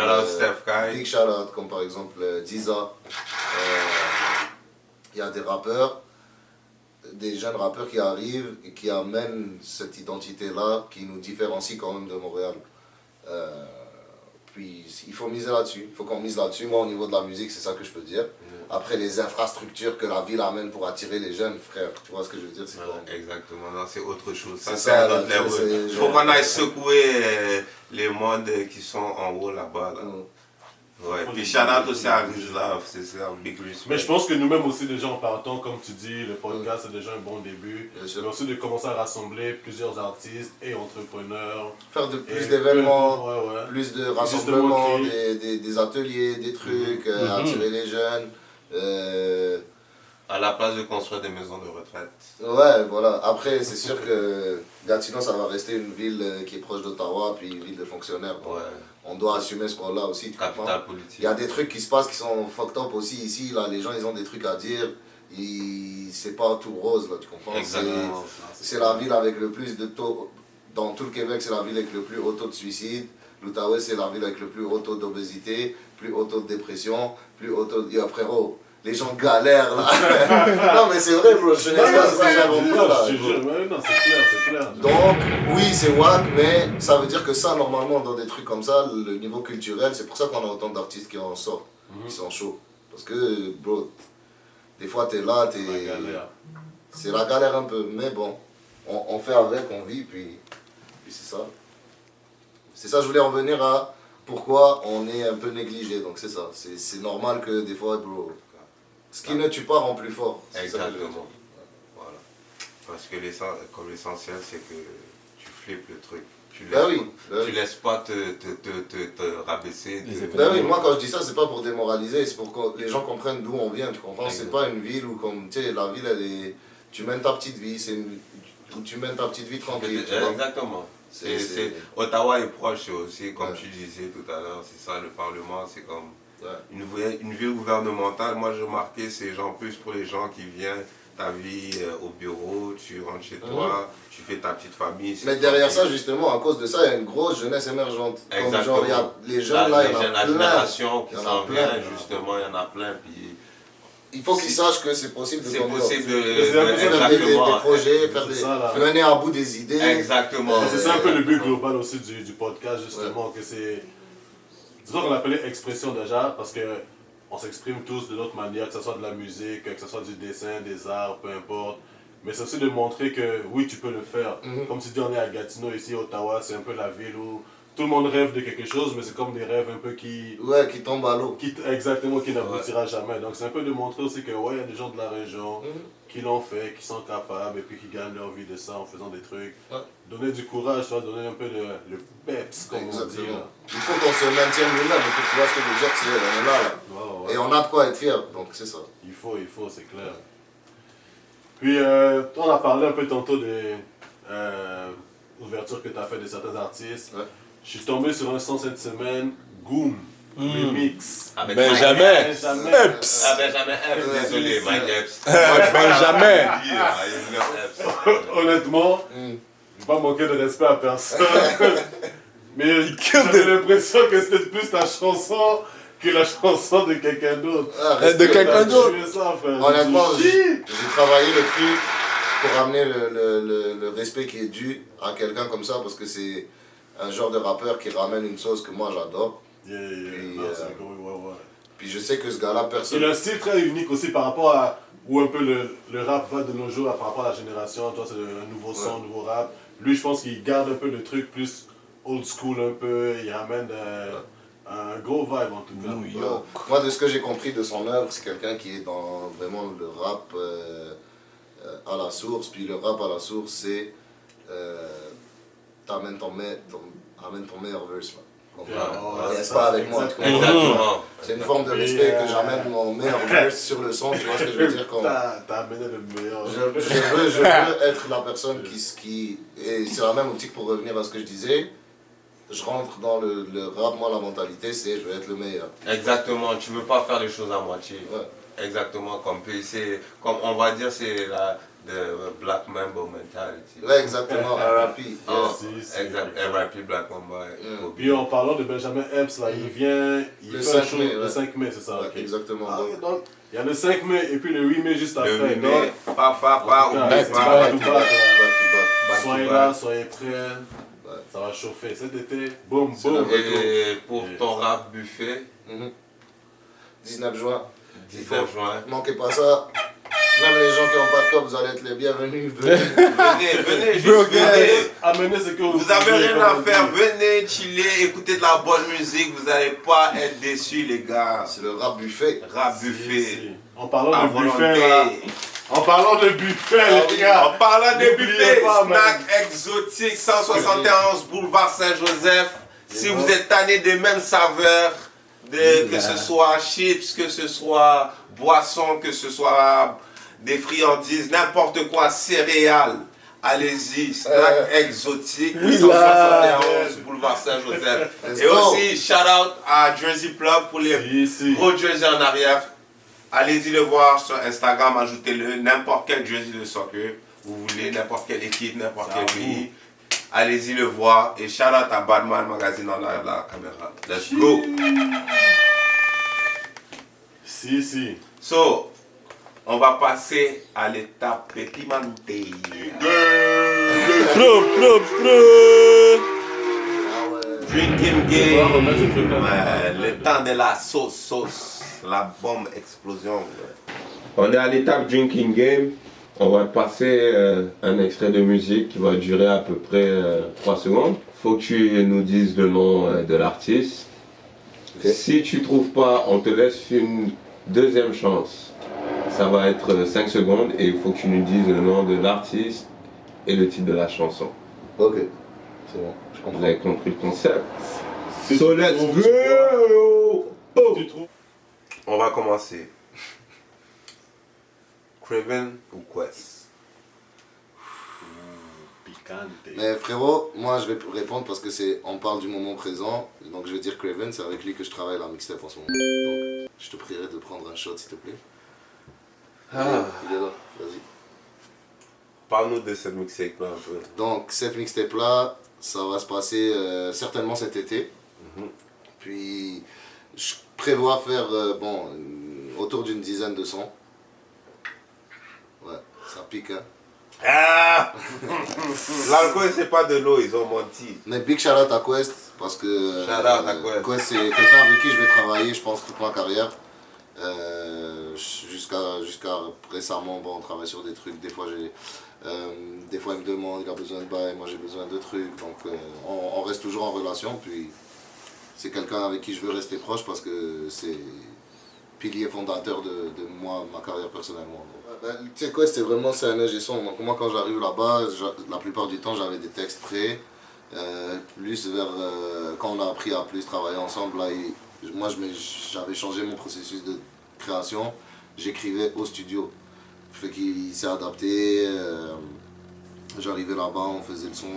Big Shout Out, comme par exemple Diza. Il y a des rappeurs, des jeunes rappeurs qui arrivent et qui amènent cette identité-là, qui nous différencie quand même de Montréal. Puis il faut miser là-dessus, il faut qu'on mise là-dessus. Moi au niveau de la musique, c'est ça que je peux dire. Après les infrastructures que la ville amène pour attirer les jeunes, frère, tu vois ce que je veux dire, c'est exactement, non, c'est autre chose. Ça, c'est un autre level. Il faut qu'on aille secouer les mondes qui sont en haut là-bas. Là. Ouais, puis shout-out aussi à Rizla, c'est ça, big respect. Mais je pense que nous-mêmes aussi, déjà en partant, comme tu dis, le podcast c'est déjà un bon début. Mais aussi de commencer à rassembler plusieurs artistes et entrepreneurs. Faire de plus d'événements, ouais. plus de rassemblements, des ateliers, des trucs, attirer les jeunes. À la place de construire des maisons de retraite. Ouais, voilà. Après, c'est sûr que Gatineau, ça va rester une ville qui est proche d'Ottawa, puis une ville de fonctionnaires. Ouais. On doit assumer ce rôle-là aussi. Capitale politique. Il y a des trucs qui se passent qui sont fucked up aussi ici. Là, les gens, ils ont des trucs à dire. C'est pas tout rose, là, tu comprends? Exactement. C'est la ville avec le plus de taux. Dans tout le Québec, c'est la ville avec le plus haut taux de suicide. L'Outaouais, c'est la ville avec le plus haut taux d'obésité, plus haut taux de dépression, plus haut taux de... Yo, frérot, les gens galèrent là. Non, mais c'est vrai, bro. Je n'ai pas j'invente pas là. Non, c'est clair. Donc, oui, c'est wack, mais ça veut dire que ça, normalement, dans des trucs comme ça, le niveau culturel, c'est pour ça qu'on a autant d'artistes qui en sortent, qui sont chauds. Parce que, bro, des fois, t'es là, c'est la galère un peu, mais bon, on fait avec, on vit, puis c'est ça. C'est ça, je voulais en venir à pourquoi on est un peu négligé, donc c'est ça. C'est normal que des fois, bro, ce qui ne tue pas rend plus fort. Exactement. Voilà. Parce que comme l'essentiel, c'est que tu flippes le truc. Tu laisses pas te rabaisser. Oui, moi quand je dis ça, c'est pas pour démoraliser, c'est pour que les gens comprennent d'où on vient, tu comprends? C'est pas une ville où, comme, tu sais, la ville, elle est... Tu mènes ta petite vie, tu mènes ta petite vie tranquille. Exactement. Ottawa est proche aussi, comme tu disais tout à l'heure, c'est ça, le Parlement, c'est comme une ville gouvernementale. Moi, j'ai remarqué, c'est genre plus pour les gens qui viennent, ta vie au bureau, tu rentres chez toi, tu fais ta petite famille. Mais derrière ça, justement, à cause de ça, il y a une grosse jeunesse émergente. Exactement. Comme genre, il y a les jeunes là, il y en a plein. La génération qui s'en vient, justement, il y en a plein. Puis il faut qu'ils sachent que c'est possible de faire des projets, mener à bout des idées. Exactement. C'est ça un peu le but global aussi du podcast, justement, que c'est... Disons qu'on l'appelait expression déjà, parce qu'on s'exprime tous de notre manière, que ce soit de la musique, que ce soit du dessin, des arts, peu importe. Mais c'est aussi de montrer que oui, tu peux le faire. Comme tu dis, on est à Gatineau, ici, Ottawa, c'est un peu la ville où tout le monde rêve de quelque chose, mais c'est comme des rêves un peu qui... Ouais, qui tombent à l'eau. Exactement, qui n'aboutira jamais. Donc c'est un peu de montrer aussi que ouais, il y a des gens de la région qui l'ont fait, qui sont capables et puis qui gagnent leur vie de ça en faisant des trucs. Donner du courage, tu vois, donner un peu le peps, comme on dit. Là. Il faut qu'on se maintienne nous-mêmes, il faut que tu vois ce que je veux dire, on est là. Et on a de quoi être fier, donc c'est ça. Il faut, c'est clair. Puis on a parlé un peu tantôt des ouvertures que tu as fait de certains artistes. Je suis tombé sur un son cette semaine, Goom, remix. Avec Benjamin Epps. Benjamin Epps, désolé, Mike Epps. Benjamin. Honnêtement, je ne vais pas manquer de respect à personne. Mais j'avais l'impression que c'était plus ta chanson que la chanson de quelqu'un d'autre. De quelqu'un d'autre. Honnêtement, j'ai travaillé le truc pour amener le respect qui est dû à quelqu'un comme ça, parce que c'est un genre de rappeur qui ramène une sauce que moi j'adore. Puis je sais que ce gars-là, personne... Il a un style très unique aussi par rapport à où un peu le rap va de nos jours, par rapport à la génération. Toi, c'est un nouveau son, un nouveau rap. Lui, je pense qu'il garde un peu le truc plus old school un peu. Il ramène un gros vibe en tout cas. Moi, de ce que j'ai compris de son œuvre, c'est quelqu'un qui est dans vraiment le rap à la source. Puis le rap à la source, c'est... amène ton meilleur verse là. N'est-ce pas avec moi, tu comprends? C'est une forme de respect que j'amène mon meilleur verse sur le son, tu vois ce que je veux dire? T'as amené le meilleur. Je veux être la personne qui... Et c'est la même optique pour revenir à ce que je disais. Je rentre dans le rap, moi la mentalité c'est je veux être le meilleur. Exactement, tu veux pas faire les choses à moitié. Exactement, comme on va dire c'est la Black Mamba mentality. Ouais, exactement, RAP. RAP Black Mamba. Puis en parlant de Benjamin Epps, là, il vient, le 5 mai. Le 5 mai, c'est ça. Exactement. Donc, il y a le 5 mai et puis le 8 mai juste après. Le 8 mai, pas, soyez là, soyez prêts. Ça va chauffer cet été. Boum, boum. Et pour ton rap buffet, 19 juin. 19 juin. Manquez pas ça. Même les gens qui n'ont pas de cop, vous allez être les bienvenus. Venez, juste venez. Amenez ce que Vous n'avez rien à faire, venez chiller, écouter de la bonne musique, vous n'allez pas être déçus les gars. C'est le rap buffet. Rap buffet. Si. En parlant À de buffet, volonté. là. En parlant de buffet, les gars. En parlant de N'oubliez buffet, pas, snack exotique, 171 boulevard Saint-Joseph. Si vous êtes tanné des mêmes saveurs, que ce soit chips, que ce soit boissons, que ce soit des friandises, n'importe quoi, céréales, allez-y, snack exotique, 171 boulevard Saint-Joseph. Let's Et go. aussi, shout out à Jersey Plug pour les Si. gros jerseys en arrière. Allez-y le voir sur Instagram, ajoutez-le, n'importe quel jersey de soccer, vous voulez, n'importe quelle équipe, n'importe quel pays. Allez-y le voir et shout out à Badman Magazine en arrière de la caméra. Let's go! Si. So, on va passer à l'étape pépimentée. Drinking game, ouais, le temps de la sauce, la bombe explosion. On est à l'étape drinking game. On va passer un extrait de musique qui va durer à peu près 3 secondes. Faut que tu nous dises le nom de l'artiste. Ok. Si tu trouves pas, on te laisse une deuxième chance. Ça va être 5 secondes et il faut que tu nous dises le nom de l'artiste et le titre de la chanson. Ok, c'est bon, je Vous comprends. avez compris le concept? Si So tu let's trouves- go! Tu trouves? On va commencer. Craven ou Quest? Picante. Mais frérot, moi je vais répondre parce que on parle du moment présent. Donc je vais dire Craven, c'est avec lui que je travaille la mixtape en ce moment. Donc je te prierai de prendre un shot s'il te plaît. Ah. Il est là, vas-y. Parle-nous de cette mixtape là un peu. Donc cette mixtape là, ça va se passer certainement cet été. Puis je prévois faire autour d'une dizaine de sons. Ouais, ça pique hein. Ah! L'alcool c'est pas de l'eau, ils ont menti. Mais big shout out à Quest parce que Shout out à Quest. Quest c'est quelqu'un avec qui je vais travailler je pense toute ma carrière. Jusqu'à récemment, bon, on travaille sur des trucs, des fois il me demande, il a besoin de bail, moi j'ai besoin de trucs, donc on reste toujours en relation, puis c'est quelqu'un avec qui je veux rester proche parce que c'est pilier fondateur de moi, ma carrière personnellement. Tu sais quoi, c'est un ingé son, donc moi quand j'arrive là-bas, la plupart du temps j'avais des textes prêts, plus vers quand on a appris à plus travailler ensemble, là, moi j'avais changé mon processus de création, j'écrivais au studio. Fait qu'il s'est adapté, j'arrivais là-bas, on faisait le son,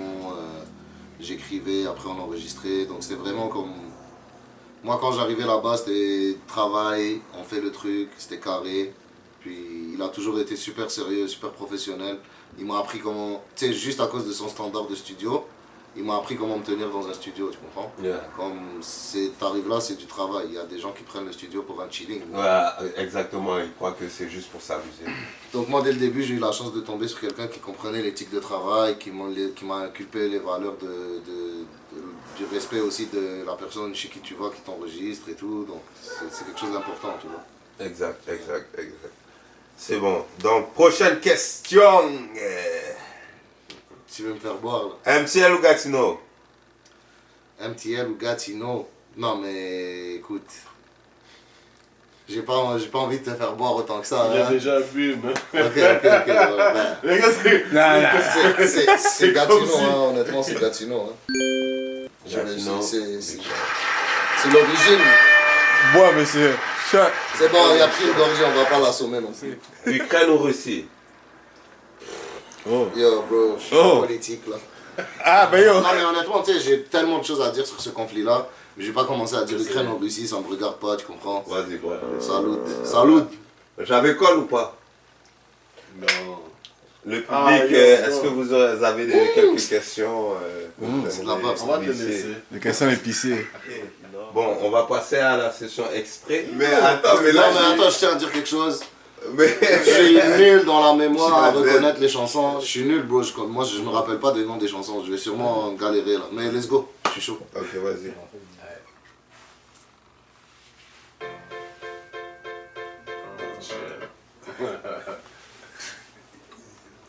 j'écrivais, après on enregistrait, donc c'était vraiment comme... Moi quand j'arrivais là-bas c'était travail, on fait le truc, c'était carré, puis il a toujours été super sérieux, super professionnel, il m'a appris comment, tu sais juste à cause de son standard de studio, il m'a appris comment me tenir dans un studio, tu comprends? Yeah. Comme t'arrives là, c'est du travail, il y a des gens qui prennent le studio pour un chilling. Ouais, exactement, ils croient que c'est juste pour s'amuser. Donc moi dès le début j'ai eu la chance de tomber sur quelqu'un qui comprenait l'éthique de travail, qui m'a inculpé les valeurs du respect aussi de la personne chez qui tu vas, qui t'enregistre et tout, donc c'est quelque chose d'important, tu vois. Exact. C'est bon. Donc, prochaine question. Tu veux me faire boire là? MTL ou Gatineau? MTL ou Gatineau? Non mais écoute, j'ai pas envie de te faire boire autant que ça. Il a Hein? déjà bu, mais. Ok, ouais. Les gars, c'est. C'est comme Gatineau, si- hein, honnêtement c'est Gatineau. Hein. Gatineau. C'est l'origine. Bois, monsieur. Chat. C'est bon, il a pris une gorgée, on va pas l'assommer non plus. Ukraine ou Russie? Oh. Yo bro, je suis Oh. politique là. Ah, ben yo. Non mais honnêtement, tu sais, j'ai tellement de choses à dire sur ce conflit là. Mais je vais pas commencer à dire Ukraine en Russie, ça me regarde pas, tu comprends? Vas-y, quoi. Salut. J'avais call ou pas? Non. Le public, Ah, yo, est-ce yo. que vous avez quelques questions? c'est de la base, On va te laisser. Les questions épicées. Bon, on va passer à la session extrait. Mais attends, mais là, Non mais attends, je tiens à dire quelque chose. mais... Je suis nul dans la mémoire à Je suis reconnaître les chansons. Je suis nul bro, moi je me rappelle pas des noms des chansons, je vais sûrement galérer là. Mais let's go, je suis chaud. Ok, vas-y.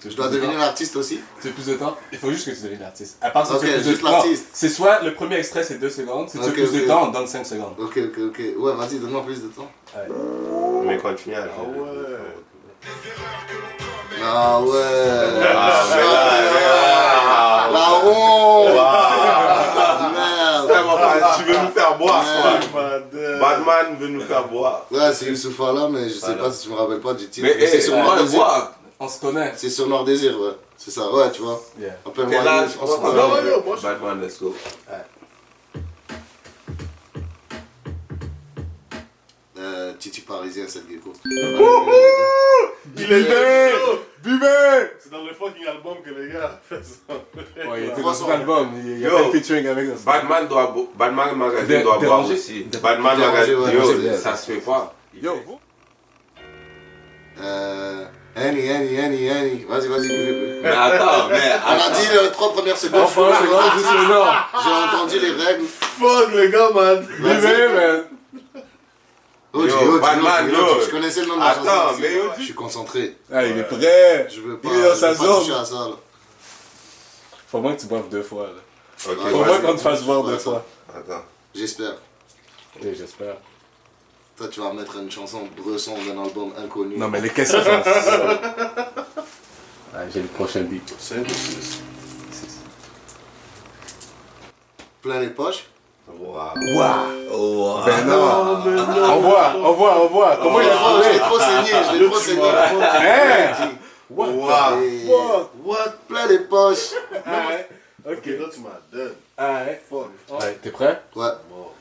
Je dois devenir l'artiste aussi? Tu veux plus de temps? Il faut juste que tu deviennes l'artiste. À part si Ok, tu veux plus de juste temps. l'artiste. C'est soit le premier extrait c'est 2 secondes, si tu veux Ok, plus de ok. temps, on te donne 5 secondes. Ok. Ouais, vas-y, donne-moi plus de temps. Mais continue à Ah ouais. Ah, La ronde. Merde. tu veux nous faire boire, quoi. Madame. Batman veut nous faire boire. Ouais, c'est Youssouf là, mais je sais pas si je me rappelle pas du titre. Mais c'est sur Noir Désir. bois, on se connaît. C'est sur Noir Désir, ouais. C'est ça, ouais, tu vois. Yeah. Appelle-moi Quel âge? Youss, on se Ouais, connaît. ouais, moi, je- Batman, let's go. Titi Parisien, cette gecko. Il est chaud. Buvez! C'est dans le fucking album que les gars ont fait ça. Ouais, il était dans 300. son album, il y a Yo. pas de featuring avec us. Batman Magazine doit boire Déranger. aussi. Batman Déranger, Magazine, ouais, yo, c'est ça se fait pas. Yo, Annie. Vas-y, buvez. Mais attends, On a dit les 3 premières secondes. enfin, c'est grand, juste le nom. J'ai entendu les règles. Fuck le gars, man. Buvez, man. Yo, Batman, yo. je connaissais le nom de la chanson. Attends, aussi. mais yo, Je suis concentré. Ah, il est prêt! Je veux pas, Il est dans je sa veux pas zone. toucher à ça, là. Faut moins que tu boives 2 fois, là. Ok, Faut moins vas-y. qu'on te fasse boire 2 Ouais, fois. Attends. J'espère. Oui, j'espère. Toi, tu vas mettre une chanson Bresson d'un album inconnu. Non, mais les questions sont... Ah, j'ai le prochain beat. 5 ou 6. Plein les poches. Waouh. Ben non. On voit. Comment il a Je l'ai trouvé? trop saigné, Hein? Waouh. What? Plein les poches. Ah ouais. Ok, Ok. là, tu m'as donné. Ah ouais. Fuck. Ouais, t'es prêt? Ouais. Mort.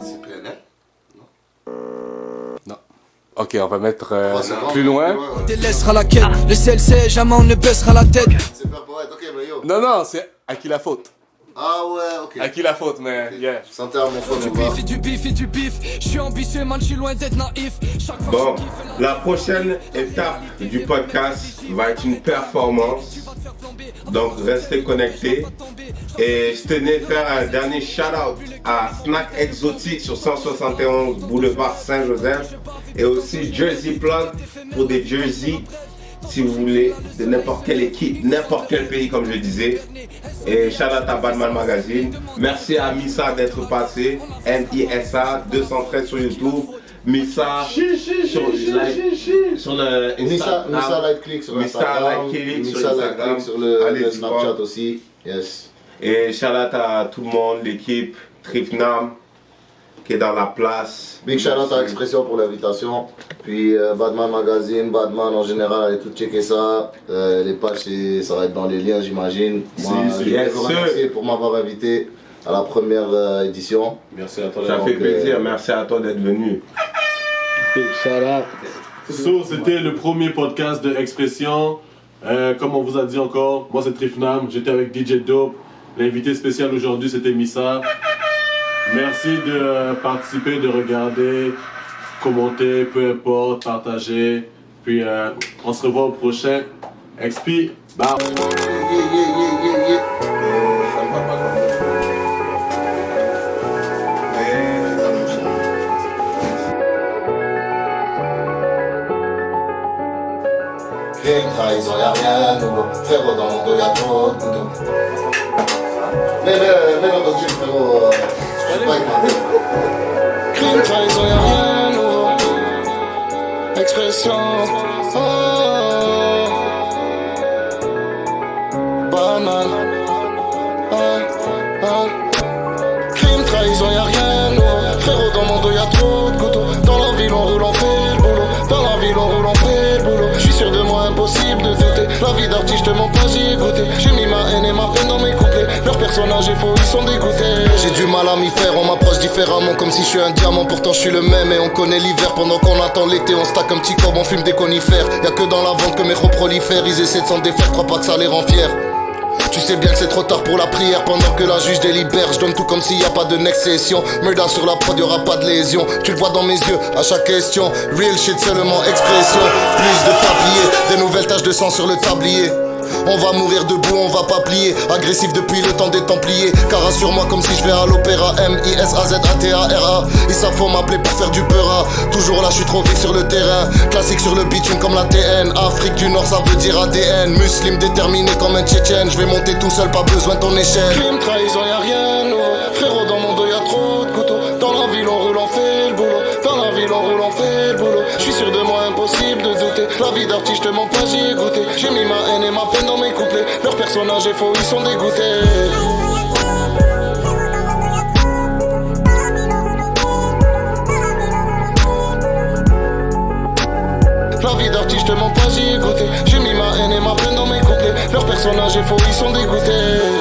C'est PNL. Ok, on va mettre 3 secondes. plus loin. Ouais. Délaissera la quête, le CLC, jamais on ne baissera la tête. C'est pas poète. Ok, mais yo. Non, c'est à qui la faute? Ah ouais, ok. À qui la faute, mais yeah. Santé à mon phone, Du on va. bif et du bif. Je suis ambitieux, man, je suis loin d'être naïf. Chaque fois Bon, que je kiffe la prochaine étape du podcast va être une performance. Donc restez connectés. Et je tenais à faire un dernier shout-out à Snack Exotique sur 171 Boulevard Saint-Joseph. Et aussi Jersey Plug pour des jerseys, si vous voulez, de n'importe quelle équipe, n'importe quel pays, comme je disais. Et shout-out à Batman Magazine. Merci à Missa d'être passé. MISA 213 sur YouTube. Missa sur le Missa Instagram. Light Click sur Missa Instagram. Light Click sur Missa Light Instagram. Click sur le Allez-y Snapchat voir. aussi. Yes. Et shout-out à tout le monde, l'équipe, Trifnam, qui est dans la place. Big shout out à Expression pour l'invitation. Puis Batman Magazine, Batman en général, allez tout checker ça. Les pages, ça va être dans les liens, j'imagine. Moi, je voulais yes, vous sir. remercier pour m'avoir invité à la première édition. Merci à toi. Ça Donc, fait plaisir, merci à toi d'être venu. So, c'était le premier podcast de Expression. Comme on vous a dit encore, moi c'est Trifnam, j'étais avec DJ Dope. L'invité spécial aujourd'hui c'était Missa. Merci de participer, de regarder, commenter, peu importe, partager. Puis on se revoit au prochain. XP, bye. Yeah. Crime, trahison, y'a rien de nouveau. Frérot, dans mon dos, y'a trop de couteaux. Mais l'autre frérot, je suis pas avec ma tête. Crime, trahison, y'a rien de nouveau. Expression. Banane. Crime, trahison, y'a rien de nouveau. Frérot, dans mon dos, y'a trop de couteaux. Dans la ville, on roule, on fait le boulot. Dans la ville, on roule, on fait le boulot. J'suis sûr de moi, impossible de douter. La vie d'artiste, je te mens pas, j'y ai goûté. J'ai mis ma haine et ma peine dans mes couplets. Leur personnage est faux, ils sont dégoûtés. J'ai du mal à m'y faire, on m'approche différemment. Comme si je suis un diamant, pourtant je suis le même. Et on connaît l'hiver, pendant qu'on attend l'été. On stack un petit corbe, on fume des conifères. Y'a que dans la vente que mes gros prolifèrent. Ils essaient de s'en défaire, crois pas que ça les rend fiers. Tu sais bien que c'est trop tard pour la prière. Pendant que la juge délibère, je donne tout comme s'il y a pas de next session. Murder sur la prod, y'aura pas de lésion. Tu le vois dans mes yeux à chaque question. Real shit seulement expression. Plus de papier, des nouvelles taches de sang sur le tablier. On va mourir debout, on va pas plier. Agressif depuis le temps des Templiers. Car assure-moi comme si je vais à l'opéra. M-I-S-A-Z-A-T-A-R-A. Ils savent faut m'appeler pour faire du peura. Toujours là, je suis trop vif sur le terrain. Classique sur le bitume comme la TN. Afrique du Nord, ça veut dire ADN. Muslim déterminé comme un Tchétchène. Je vais monter tout seul, pas besoin de ton échelle. Crime, trahison, y'a rien de nouveau. Frérot, dans mon dos, y'a trop de couteaux. Dans la ville, on roule, on fait le boulot. Dans la ville, on roule, on fait le boulot. Je suis sûr de moi, impossible de douter. La vie d'artiste, je te mens pas, j'y ai goûté. J'ai mis ma haine et ma peine dans mes couplets. Leur personnage est faux, ils sont dégoûtés. La vie d'artiste, je te mens pas, j'y ai goûté. J'ai mis ma haine et ma peine dans mes couplets. Leur personnage est faux, ils sont dégoûtés.